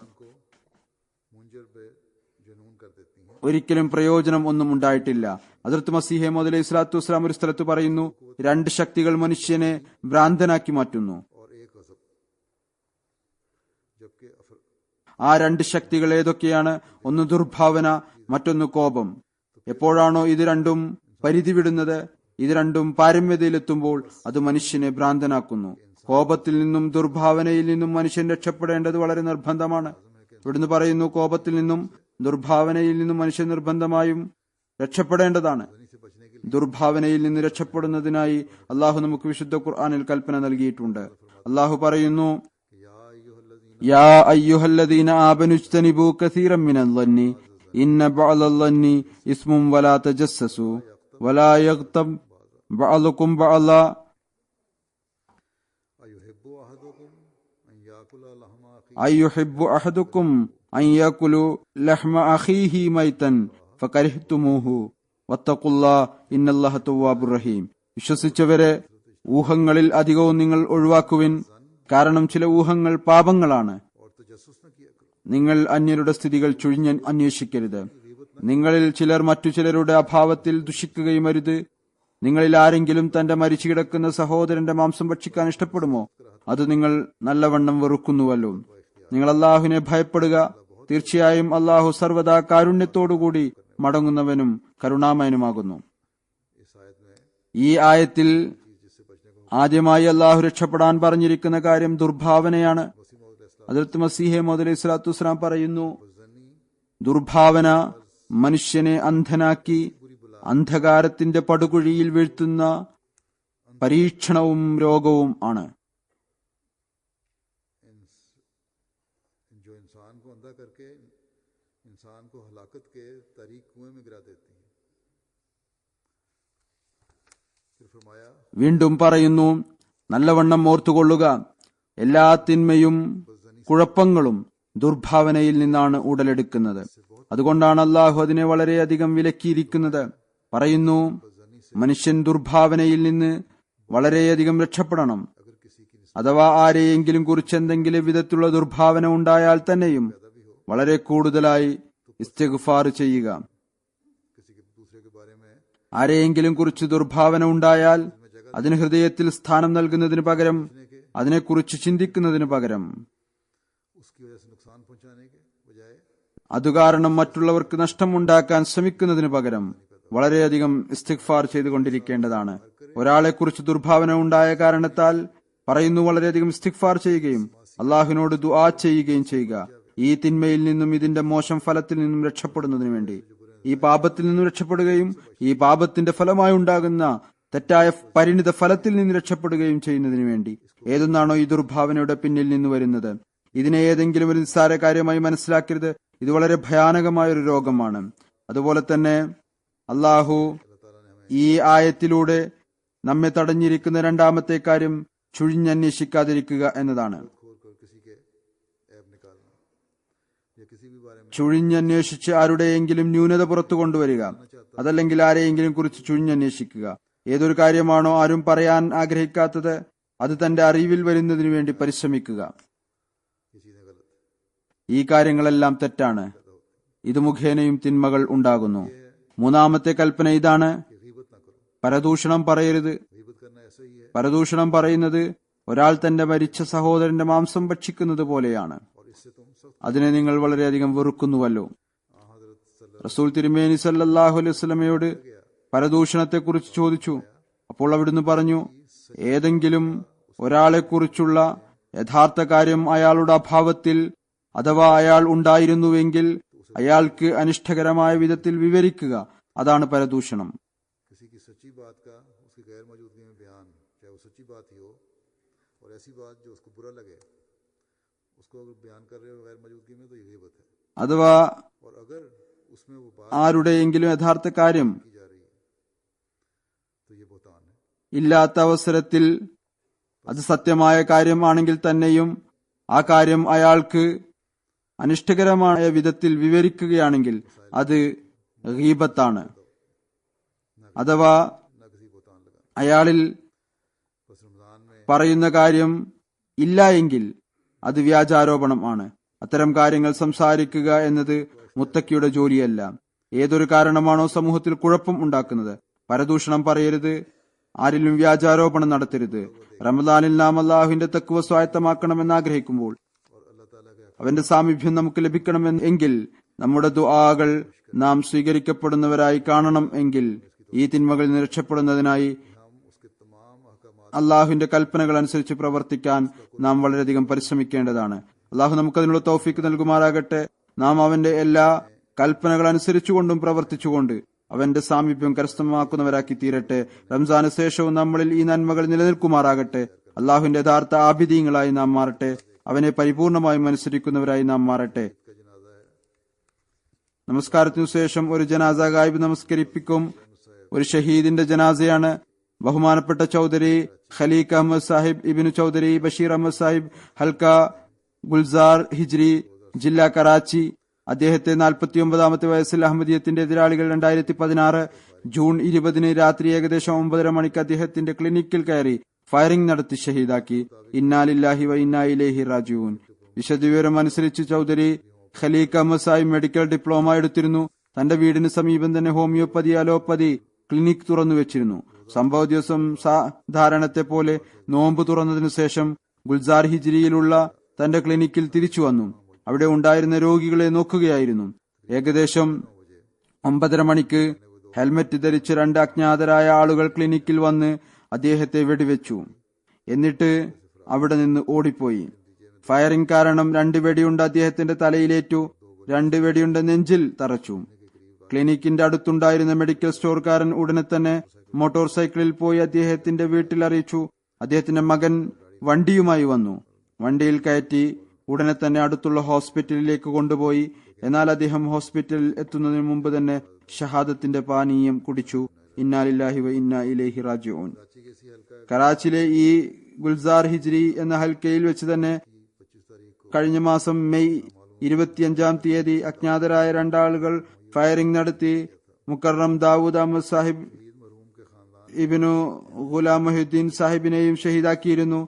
B: ഒരിക്കലും പ്രയോജനം ഒന്നും ഉണ്ടായിട്ടില്ല. ഹദ്റത്ത് മസീഹ് മൗഊദ് അലൈഹി സ്വലാത്തു വസ്സലാം ഒരു സ്ഥലത്ത് പറയുന്നു, 2 ശക്തികൾ മനുഷ്യനെ ഭ്രാന്തനാക്കി മാറ്റുന്നു. ആ 2 ശക്തികൾ ഏതൊക്കെയാണ്? ഒന്ന് ദുർഭാവന, മറ്റൊന്ന് കോപം. എപ്പോഴാണോ ഇത് രണ്ടും പരിധി വിടുന്നത്, ഇത് രണ്ടും പാരമ്യതയിലെത്തുമ്പോൾ അത് മനുഷ്യനെ ഭ്രാന്തനാക്കുന്നു. കോപത്തിൽ നിന്നും ദുർഭാവനയിൽ നിന്നും മനുഷ്യൻ രക്ഷപ്പെടേണ്ടത് വളരെ നിർബന്ധമാണ്. ഇവിടുന്ന് പറയുന്നു, കോപത്തിൽ നിന്നും ദുർഭാവനയിൽ നിന്നും മനുഷ്യൻ നിർബന്ധമായും രക്ഷപ്പെടേണ്ടതാണ്. ദുർഭാവനയിൽ നിന്ന് രക്ഷപ്പെടുന്നതിനായി അള്ളാഹു നമുക്ക് വിശുദ്ധ ഖുർആനിൽ കൽപ്പന നൽകിയിട്ടുണ്ട്. അള്ളാഹു പറയുന്നു, യാ അയ്യുഹല്ലദീന ആമനൂ ഇജ്തനിബൂ കസീറൻ മിനൽ-ളന്നി ഇന്ന ബഅദൽ-ളന്നി ഇസ്മുൻ വലാ തജസ്സസൂ വലാ യഗ്തബ് ബഅദുകും ബഅദാ അയ്യുഹിബ്ബു അഹദുകും അൻ യഅകുലു ലഹ്മ അഖീഹി മൈതൻ ഫകരിഹ്തുമൂഹു വത്തഖുല്ലാഹ ഇന്നല്ലാഹ തവ്വാബുർ റഹീം. വിശ്വസിച്ചവരെ, ഊഹങ്ങളിൽ അധികവും നിങ്ങൾ ഒഴിവാക്കുവിൻ. കാരണം ചില ഊഹങ്ങൾ പാപങ്ങളാണ്. നിങ്ങൾ അന്യരുടെ സ്ഥിതികൾ ചുഴിഞ്ഞ് അന്വേഷിക്കരുത്. നിങ്ങളിൽ ചിലർ മറ്റു ചിലരുടെ അഭാവത്തിൽ ദുഷിക്കുകയും അരുത്. നിങ്ങളിൽ ആരെങ്കിലും തന്റെ മരിച്ചു കിടക്കുന്ന സഹോദരന്റെ മാംസം ഭക്ഷിക്കാൻ ഇഷ്ടപ്പെടുമോ? അത് നിങ്ങൾ നല്ലവണ്ണം വെറുക്കുന്നുവല്ലോ. നിങ്ങൾ അള്ളാഹുവിനെ ഭയപ്പെടുക. തീർച്ചയായും അള്ളാഹു സർവദാ കാരുണ്യത്തോടുകൂടി മടങ്ങുന്നവനും കരുണാമയനുമാകുന്നു. ഈ ആയത്തിൽ ആദ്യമായി അള്ളാഹു രക്ഷപ്പെടാൻ പറഞ്ഞിരിക്കുന്ന കാര്യം ദുർഭാവനയാണ്. ഹദ്റത്ത് മസീഹ് മൗഊദ് അലൈഹി സ്വലാത്തു വസ്സലാം പറയുന്നു, ദുർഭാവന മനുഷ്യനെ അന്ധനാക്കി അന്ധകാരത്തിന്റെ പടുകുഴിയിൽ വീഴ്ത്തുന്ന പരീക്ഷണവും രോഗവും ആണ്. വീണ്ടും പറയുന്നു, നല്ലവണ്ണം ഓർത്തുകൊള്ളുക, എല്ലാ തിന്മയും കുഴപ്പങ്ങളും ദുർഭാവനയിൽ നിന്നാണ് ഉടലെടുക്കുന്നത്. അതുകൊണ്ടാണ് അള്ളാഹു അതിനെ വളരെയധികം വിലക്കിയിരിക്കുന്നത്. പറയുന്നു, മനുഷ്യൻ ദുർഭാവനയിൽ നിന്ന് വളരെയധികം രക്ഷപ്പെടണം. അഥവാ ആരെയെങ്കിലും കുറിച്ച് എന്തെങ്കിലും വിധത്തിലുള്ള ദുർഭാവന ഉണ്ടായാൽ തന്നെയും വളരെ കൂടുതലായി ഇസ്തിഗ്ഫാർ ചെയ്യുക. ആരെയെങ്കിലും കുറിച്ച് ദുർഭാവന ഉണ്ടായാൽ അതിന് ഹൃദയത്തിൽ സ്ഥാനം നൽകുന്നതിന് പകരം, അതിനെക്കുറിച്ച് ചിന്തിക്കുന്നതിന് പകരം, അതുകാരണം മറ്റുള്ളവർക്ക് നഷ്ടമുണ്ടാക്കാൻ ശ്രമിക്കുന്നതിന് പകരം വളരെയധികം ഇസ്തിഗ്ഫാർ ചെയ്തുകൊണ്ടിരിക്കേണ്ടതാണ്. ഒരാളെക്കുറിച്ച് ദുർഭാവന ഉണ്ടായ കാരണത്താൽ പറയുന്നു വളരെയധികം ഇസ്തിഗ്ഫാർ ചെയ്യുകയും അള്ളാഹുവിനോട് ദുആ ചെയ്യുകയും ചെയ്യുക. ഈ തിന്മയിൽ നിന്നും ഇതിന്റെ മോശം ഫലത്തിൽ നിന്നും രക്ഷപ്പെടുന്നതിനു വേണ്ടി, ഈ പാപത്തിൽ നിന്നും രക്ഷപ്പെടുകയും ഈ പാപത്തിന്റെ ഫലമായി ഉണ്ടാകുന്ന തെറ്റായ പരിണിത ഫലത്തിൽ നിന്ന് രക്ഷപ്പെടുകയും ചെയ്യുന്നതിനു വേണ്ടി ഏതൊന്നാണോ ഈ ദുർഭാവനയുടെ പിന്നിൽ നിന്ന് വരുന്നത്, ഇതിനെ ഏതെങ്കിലും ഒരു നിസ്സാര കാര്യമായി മനസ്സിലാക്കരുത്. ഇത് വളരെ ഭയാനകമായ ഒരു രോഗമാണ്. അതുപോലെ തന്നെ അള്ളാഹു ഈ ആയത്തിലൂടെ നമ്മെ തടഞ്ഞിരിക്കുന്ന രണ്ടാമത്തെ കാര്യം ചുഴിഞ്ഞന്വേഷിക്കാതിരിക്കുക എന്നതാണ്. ചുഴിഞ്ഞന്വേഷിച്ച് ആരുടെയെങ്കിലും ന്യൂനത പുറത്തു കൊണ്ടുവരിക, അതല്ലെങ്കിൽ ആരെയെങ്കിലും കുറിച്ച് ചുഴിഞ്ഞന്വേഷിക്കുക. ഏതൊരു കാര്യമാണോ ആരും പറയാൻ ആഗ്രഹിക്കാത്തത് അത് തന്റെ അറിവിൽ വരുന്നതിനു വേണ്ടി പരിശ്രമിക്കുക. ഈ കാര്യങ്ങളെല്ലാം തെറ്റാണ്. ഇത് മുഖേനയും തിന്മകൾ ഉണ്ടാകുന്നു. മൂന്നാമത്തെ കൽപ്പന ഇതാണ്: പരദൂഷണം പറയരുത്. പരദൂഷണം പറയുന്നത് ഒരാൾ തന്റെ മരിച്ച സഹോദരന്റെ മാംസം ഭക്ഷിക്കുന്നത് പോലെയാണ്. അതിനെ നിങ്ങൾ വളരെയധികം വെറുക്കുന്നുവല്ലോ. റസൂൽ തിരുമേനി സല്ലല്ലാഹു അലൈഹി വസല്ലമയോട് പരദൂഷണത്തെക്കുറിച്ച് ചോദിച്ചു. അപ്പോൾ അവിടുന്ന് പറഞ്ഞു, ഏതെങ്കിലും ഒരാളെക്കുറിച്ചുള്ള യഥാർത്ഥ കാര്യം അയാളുടെ അഭാവത്തിൽ അഥവാ അയാൾ ഉണ്ടായിരുന്നുവെങ്കിൽ അയാൾക്ക് അനിഷ്ടകരമായ വിധത്തിൽ വിവരിക്കുക. അതാണ് പരദൂഷണം. അഥവാ ആരുടെയെങ്കിലും യഥാർത്ഥ കാര്യം ഇല്ലാത്ത അവസരത്തിൽ അത് സത്യമായ കാര്യമാണെങ്കിൽ തന്നെയും ആ കാര്യം അയാൾക്ക് അനിഷ്ടകരമായ വിധത്തിൽ വിവരിക്കുകയാണെങ്കിൽ അത് ഗീബത്താണ്. അഥവാ അയാളിൽ പറയുന്ന കാര്യം ഇല്ല എങ്കിൽ അത് വ്യാജാരോപണം ആണ്. അത്തരം കാര്യങ്ങൾ സംസാരിക്കുക എന്നത് മുത്തക്കിയുടെ ജോലിയല്ല. ഏതൊരു കാരണമാണോ സമൂഹത്തിൽ കുഴപ്പം ഉണ്ടാക്കുന്നത്, പരദൂഷണം പറയരുത്, ആരിലും വ്യാജാരോപണം നടത്തരുത്. റമദാനിൽ നാം അള്ളാഹുവിന്റെ തഖ്വ സ്വായത്തമാക്കണമെന്ന് ആഗ്രഹിക്കുമ്പോൾ, അവന്റെ സാമീപ്യം നമുക്ക് ലഭിക്കണം എങ്കിൽ, നമ്മുടെ ദുആകൾ നാം സ്വീകരിക്കപ്പെടുന്നവരായി കാണണം എങ്കിൽ, ഈ തിന്മകളിൽ നിന്ന് രക്ഷപ്പെടുന്നതിനായി അള്ളാഹുവിന്റെ കൽപ്പനകൾ അനുസരിച്ച് പ്രവർത്തിക്കാൻ നാം വളരെയധികം പരിശ്രമിക്കേണ്ടതാണ്. അള്ളാഹു നമുക്കതിനുള്ള തൗഫീക്ക് നൽകുമാറാകട്ടെ. നാം അവന്റെ എല്ലാ കൽപ്പനകൾ അനുസരിച്ചുകൊണ്ടും പ്രവർത്തിച്ചുകൊണ്ട് അവന്റെ സാമീപ്യം കരസ്ഥമാക്കുന്നവരാക്കി തീരട്ടെ. റംസാന് ശേഷവും നമ്മളിൽ ഈ നന്മകൾ നിലനിൽക്കുമാറാകട്ടെ. അള്ളാഹുവിന്റെ യഥാർത്ഥ ആബിദീങ്ങളായി നാം മാറട്ടെ. അവനെ പരിപൂർണമായും അനുസരിക്കുന്നവരായി നാം മാറട്ടെ. നമസ്കാരത്തിനു ശേഷം ഒരു ജനാസ ഗായിബ് നമസ്കരിപ്പിക്കും. ഒരു ഷഹീദിന്റെ ജനാസയാണ്. ബഹുമാനപ്പെട്ട ചൌധരി ഖലീഖ് അഹമ്മദ് സാഹിബ് ഇബ്നു ചൌധരി ബഷീർ അഹമ്മദ് സാഹിബ് ഹൽക്ക ഗുൽസാർ ഹിജ്രി ജില്ല കറാച്ചി. അദ്ദേഹത്തെ 49ാമത്തെ വയസ്സിൽ അഹമ്മദിയത്തിന്റെ എതിരാളികൾ 2016 ജൂൺ 20 രാത്രി ഏകദേശം 9:30 മണിക്ക് അദ്ദേഹത്തിന്റെ ക്ലിനിക്കിൽ കയറി ഫയറിംഗ് നടത്തി ഷഹീദാക്കി. ഇന്നാ ലില്ലാഹി വ ഇന്നാ ഇലൈഹി റാജിഊൻ. വിശദവിവരം അനുസരിച്ച് ചൌധരി ഖലീഖ് അഹമ്മദ് സാഹിബ് മെഡിക്കൽ ഡിപ്ലോമ എടുത്തിരുന്നു. തന്റെ വീടിന് സമീപം തന്നെ ഹോമിയോപ്പതി അലോപ്പതി ക്ലിനിക് തുറന്നു വെച്ചിരുന്നു. സംഭവ ദിവസം സാധാരണത്തെ പോലെ നോമ്പ് തുറന്നതിനു ശേഷം ഗുൽസാർ ഹിജ്രിയിലുള്ള തന്റെ ക്ലിനിക്കിൽ തിരിച്ചു വന്നു. അവിടെ ഉണ്ടായിരുന്ന രോഗികളെ നോക്കുകയായിരുന്നു. ഏകദേശം 9:30 മണിക്ക് ഹെൽമറ്റ് ധരിച്ച് 2 അജ്ഞാതരായ ആളുകൾ ക്ലിനിക്കിൽ വന്ന് അദ്ദേഹത്തെ വെടിവെച്ചു. എന്നിട്ട് അവിടെ നിന്ന് ഓടിപ്പോയി. ഫയറിംഗ് കാരണം 2 വെടിയുണ്ട അദ്ദേഹത്തിന്റെ തലയിലേറ്റു. 2 വെടിയുണ്ട നെഞ്ചിൽ തറച്ചു. ക്ലിനിക്കിന്റെ അടുത്തുണ്ടായിരുന്ന മെഡിക്കൽ സ്റ്റോർക്കാരൻ ഉടനെ തന്നെ മോട്ടോർ സൈക്കിളിൽ പോയി അദ്ദേഹത്തിന്റെ വീട്ടിൽ അറിയിച്ചു. അദ്ദേഹത്തിന്റെ മകൻ വണ്ടിയുമായി വന്നു. വണ്ടിയിൽ കയറ്റി ഉടനെ തന്നെ അടുത്തുള്ള ഹോസ്പിറ്റലിലേക്ക് കൊണ്ടുപോയി. എന്നാൽ അദ്ദേഹം ഹോസ്പിറ്റലിൽ എത്തുന്നതിന് മുമ്പ് തന്നെ ഷഹാദത്തിന്റെ പാനീയം കുടിച്ചു. ഇന്നാ ലില്ലാഹി വ ഇന്നാ ഇലൈഹി റാജിഊൻ. കറാച്ചിയിലെ ഈ ഗുൽസാർ ഹിജ്രി എന്ന ഹൽക്കയിൽ വെച്ച് തന്നെ കഴിഞ്ഞ മാസം മെയ് 25-ാം തീയതി അജ്ഞാതരായ 2 ആളുകൾ ഫയറിംഗ് നടത്തി മുക്കറം ദാവൂദ് അഹമ്മദ് സാഹിബ് ഇബ്നു ഗുലാം മൊഹീദ്ദീൻ സാഹിബിനെയും ഷഹീദാക്കിയിരുന്നു.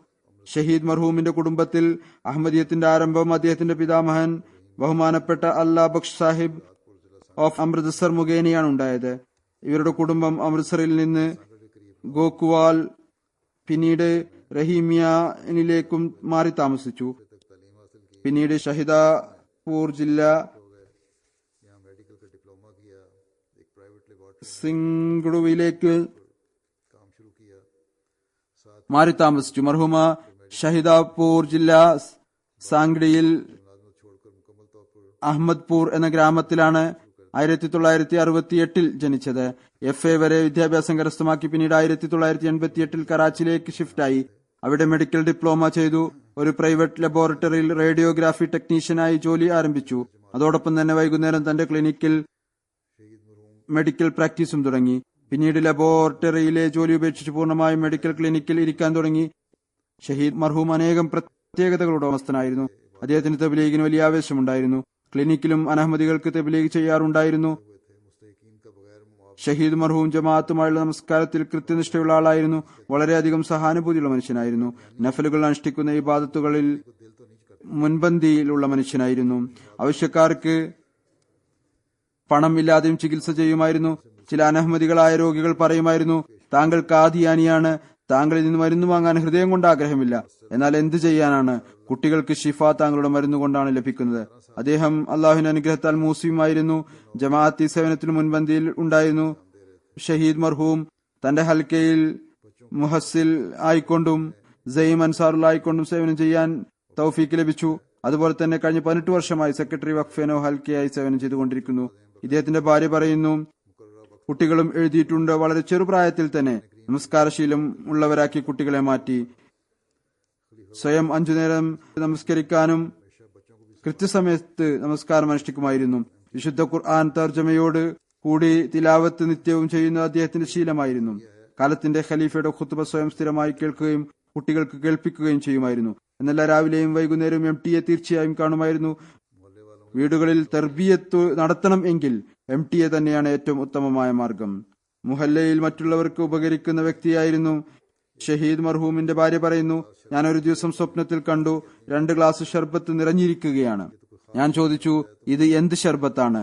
B: ഷഹീദ് മർഹൂമിന്റെ കുടുംബത്തിൽ അഹമ്മദിയത്തിന്റെ ആരംഭം അദ്ദേഹത്തിന്റെ പിതാമഹൻ ബഹുമാനപ്പെട്ട അല്ലാ ബക്ഷ് സാഹിബ് ഓഫ് അമൃത്സർ മുഖേനയാണ് ഉണ്ടായത്. ഇവരുടെ കുടുംബം അമൃത്സറിൽ നിന്ന് ഗോക്കുവാൽ പിന്നീട് റഹീമിയയിലേക്കും മാറി താമസിച്ചു. പിന്നീട് ഷഹിദാപൂർ ജില്ല
A: एक प्राइवेट लेबोरेटरी
B: സിംഗുളുവിലേക്ക്
A: काम शुरू किया। साथ
B: മാറി താമസിച്ചു. മർഹൂമ ഷഹിദാപൂർ ജില്ല സാംഗ്ഡിയിൽ
A: मुलाजमत छोड़कर मुकम्मल तौर पर
B: അഹമ്മദ്പൂർ എന്ന ഗ്രാമത്തിലാണ് 1968 ജനിച്ചത്. FA വരെ വിദ്യാഭ്യാസം കരസ്ഥമാക്കി പിന്നീട് 1988 കറാച്ചിയിലേക്ക് ഷിഫ്റ്റായി. അവിടെ മെഡിക്കൽ ഡിപ്ലോമ ചെയ്തു. ഒരു പ്രൈവറ്റ് ലബോറട്ടറിയിൽ റേഡിയോഗ്രാഫി ടെക്നീഷ്യനായി ജോലി ആരംഭിച്ചു. അതോടൊപ്പം തന്നെ വൈകുന്നേരം തന്റെ ക്ലിനിക്കിൽ മെഡിക്കൽ പ്രാക്ടീസും തുടങ്ങി. പിന്നീട് ലബോറട്ടറിയിലെ ജോലി ഉപേക്ഷിച്ച് പൂർണ്ണമായും മെഡിക്കൽ ക്ലിനിക്കിൽ ഇരിക്കാൻ തുടങ്ങി. ഷഹീദ് മർഹൂം അനേകം പ്രത്യേകതകളുടെ ഉടമസ്ഥനായിരുന്നു. അദ്ദേഹത്തിന് തബ്ലീഗിന് വലിയ ആവേശമുണ്ടായിരുന്നു. ക്ലിനിക്കിലും അനഹമ്മദികൾക്ക് തബ്ലീഗ് ചെയ്യാറുണ്ടായിരുന്നു.
A: मुस्तहीकीन का बगैर
B: ഷഹീദ് മർഹൂം ജമാഅത്തുമായുള്ള നമസ്കാരത്തിൽ കൃത്യനിഷ്ഠയുള്ള ആളായിരുന്നു. വളരെയധികം സഹാനുഭൂതിയുള്ള മനുഷ്യനായിരുന്നു. നഫലുകൾ അനുഷ്ഠിക്കുന്ന ഇബാദത്തുകളിൽ മുൻപന്തിയിലുള്ള മനുഷ്യനായിരുന്നു. ആവശ്യക്കാർക്ക് പണം ഇല്ലാതെയും ചികിത്സ ചെയ്യുമായിരുന്നു. ചില അനഹമ്മദികളായ രോഗികൾ പറയുമായിരുന്നു, താങ്കൾ കാദിയാനിയാണ്, താങ്കളിൽ നിന്ന് മരുന്ന് വാങ്ങാൻ ഹൃദയം കൊണ്ട് ആഗ്രഹമില്ല, എന്നാൽ എന്ത് ചെയ്യാനാണ്, കുട്ടികൾക്ക് ഷിഫ താങ്കളുടെ മരുന്ന് കൊണ്ടാണ് ലഭിക്കുന്നത്. അദ്ദേഹം അള്ളാഹുവിന്റെ അനുഗ്രഹത്താൽ മൂസ്ലിമായിരുന്നു. ജമാഅത്തി സേവനത്തിന് മുൻപന്തിയിൽ ഉണ്ടായിരുന്നു. ഷഹീദ് മർഹൂം തന്റെ ഹൽക്കയിൽ മുഹസ്സിൽ ആയിക്കൊണ്ടും സൈം അൻസാറുള്ള ആയിക്കൊണ്ടും സേവനം ചെയ്യാൻ തൗഫീക്ക് ലഭിച്ചു. അതുപോലെ തന്നെ കഴിഞ്ഞ 18 വർഷമായി സെക്രട്ടറി വഖഫേനോ ഹൽക്കയായി സേവനം ചെയ്തുകൊണ്ടിരിക്കുന്നു. ഇദ്ദേഹത്തിന്റെ ഭാര്യ പറയുന്നു, കുട്ടികളും എഴുതിയിട്ടുണ്ട്, വളരെ ചെറുപ്രായത്തിൽ തന്നെ നമസ്കാരശീലം ഉള്ളവരാക്കി കുട്ടികളെ മാറ്റി. സ്വയം 5 നേരം നമസ്കരിക്കാനും കൃത്യസമയത്ത് നമസ്കാരം അനുഷ്ഠിക്കുമായിരുന്നു. വിശുദ്ധ ഖുർആൻ തർജമയോട് കൂടി തിലാവത്ത് നിത്യവും ചെയ്യുന്ന അദ്ദേഹത്തിന്റെ ശീലമായിരുന്നു. കാലത്തിന്റെ ഖലീഫയുടെ ഖുത്ബ സ്വയം സ്ഥിരമായി കേൾക്കുകയും കുട്ടികൾക്ക് കേൾപ്പിക്കുകയും ചെയ്യുമായിരുന്നു. എന്നല്ല രാവിലെയും വൈകുന്നേരവും MTA തീർച്ചയായും കാണുമായിരുന്നു. വീടുകളിൽ തർബിയത്ത് നടത്തണം എങ്കിൽ MTA തന്നെയാണ് ഏറ്റവും ഉത്തമമായ മാർഗം. മുഹല്ലയിൽ മറ്റുള്ളവർക്ക് ഉപകരിക്കുന്ന വ്യക്തിയായിരുന്നു. ഷഹീദ് മർഹൂമിന്റെ ഭാര്യ പറയുന്നു, ഞാൻ ഒരു ദിവസം സ്വപ്നത്തിൽ കണ്ടു 2 ഗ്ലാസ് ഷർബത്ത് നിറഞ്ഞിരിക്കുകയാണ്. ഞാൻ ചോദിച്ചു, ഇത് എന്ത് ഷർബത്താണ്?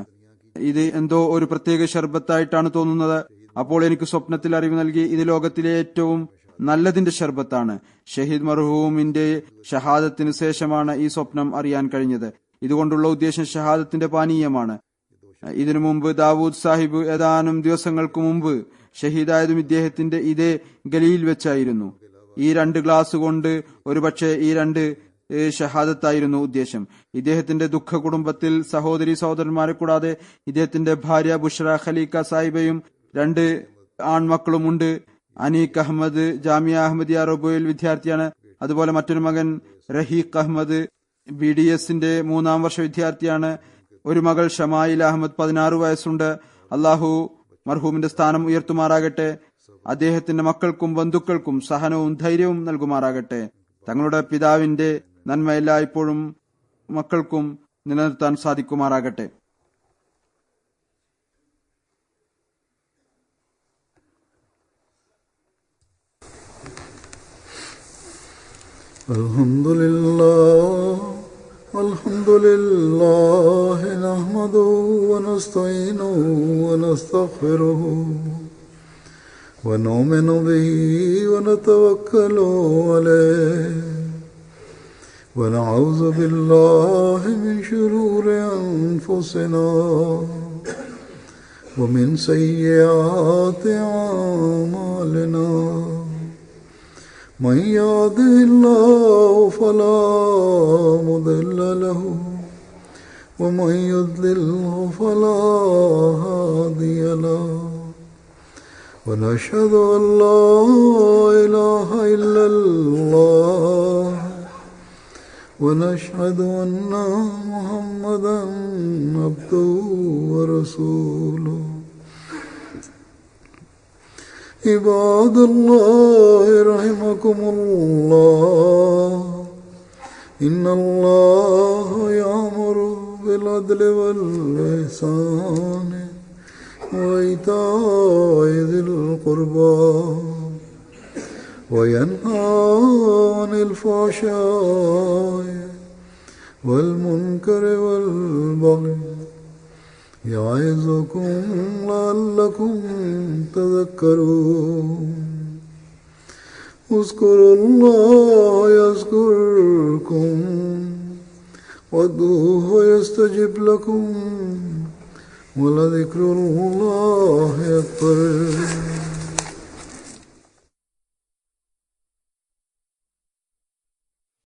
B: ഇത് എന്തോ ഒരു പ്രത്യേക ഷർബത്തായിട്ടാണ് തോന്നുന്നത്. അപ്പോൾ എനിക്ക് സ്വപ്നത്തിൽ അറിവ് നൽകി, ഇത് ലോകത്തിലെ ഏറ്റവും നല്ലതിന്റെ ഷർബത്താണ്. ഷഹീദ് മർഹൂമിന്റെ ഷഹാദത്തിന് ശേഷമാണ് ഈ സ്വപ്നം അറിയാൻ കഴിഞ്ഞത്. ഇതുകൊണ്ടുള്ള ഉദ്ദേശം ഷഹാദത്തിന്റെ പാനീയമാണ്. ഇതിനു മുമ്പ് ദാവൂദ് സാഹിബ് ഏതാനും ദിവസങ്ങൾക്ക് മുമ്പ് ഷഹീദായതും ഇദ്ദേഹത്തിന്റെ ഇതേ ഗലിയിൽ വെച്ചായിരുന്നു. ഈ 2 ഗ്ലാസ് കൊണ്ട് ഒരുപക്ഷെ ഈ 2 ഷഹാദത്തായിരുന്നു ഉദ്ദേശം. ഇദ്ദേഹത്തിന്റെ ദുഃഖ കുടുംബത്തിൽ സഹോദരി സഹോദരന്മാരെ കൂടാതെ ഇദ്ദേഹത്തിന്റെ ഭാര്യ ബുഷ്ര ഖലീക്ക സാഹിബയും 2 ആൺമക്കളുമുണ്ട്. അനീഖ് അഹമ്മദ് ജാമിയ അഹമ്മദിയ റബോയിൽ വിദ്യാർത്ഥിയാണ്. അതുപോലെ മറ്റൊരു മകൻ റഹീഖ് അഹമ്മദ് BDSന്റെ 3ാം വർഷ വിദ്യാർത്ഥിയാണ്. ഒരു മകൾ ഷമായിൽ അഹമ്മദ് 16 വയസ്സുണ്ട്. അള്ളാഹു മർഹൂമിന്റെ സ്ഥാനം ഉയർത്തുമാറാകട്ടെ. അദ്ദേഹത്തിന്റെ മക്കൾക്കും ബന്ധുക്കൾക്കും സഹനവും ധൈര്യവും നൽകുമാറാകട്ടെ. തങ്ങളുടെ പിതാവിന്റെ നന്മ എല്ലായ്പ്പോഴും മക്കൾക്കും നിലനിർത്താൻ സാധിക്കുമാറാകട്ടെ.
A: അൽഹംദുലില്ലാഹി നഹ്മദുഹു വനസ്തഈനുഹു വനസ്തഗ്ഫിറുഹു വനുഅ്മിനു ബിഹി വനതവക്കലു അലൈഹി വനഊദു ബില്ലാഹി മിൻ ശുറൂരി അൻഫുസിനാ വമിൻ സയ്യിആതി അഅ്മാലിനാ من يهده الله فلا مضل له ومن يضلله فلا هادي له ونشهد أن لا إله إلا الله ونشهد أن محمدا عبده ورسوله عباد الله رحمكم الله إن الله يأمر بالعدل والإحسان وإيتاء ذي القربى وينهى عن الفحشاء والمنكر والبغي يعظكم لعلكم تذكرون اذكروا الله يذكركم وادعوه يستجب لكم ولذكر الله أكبر.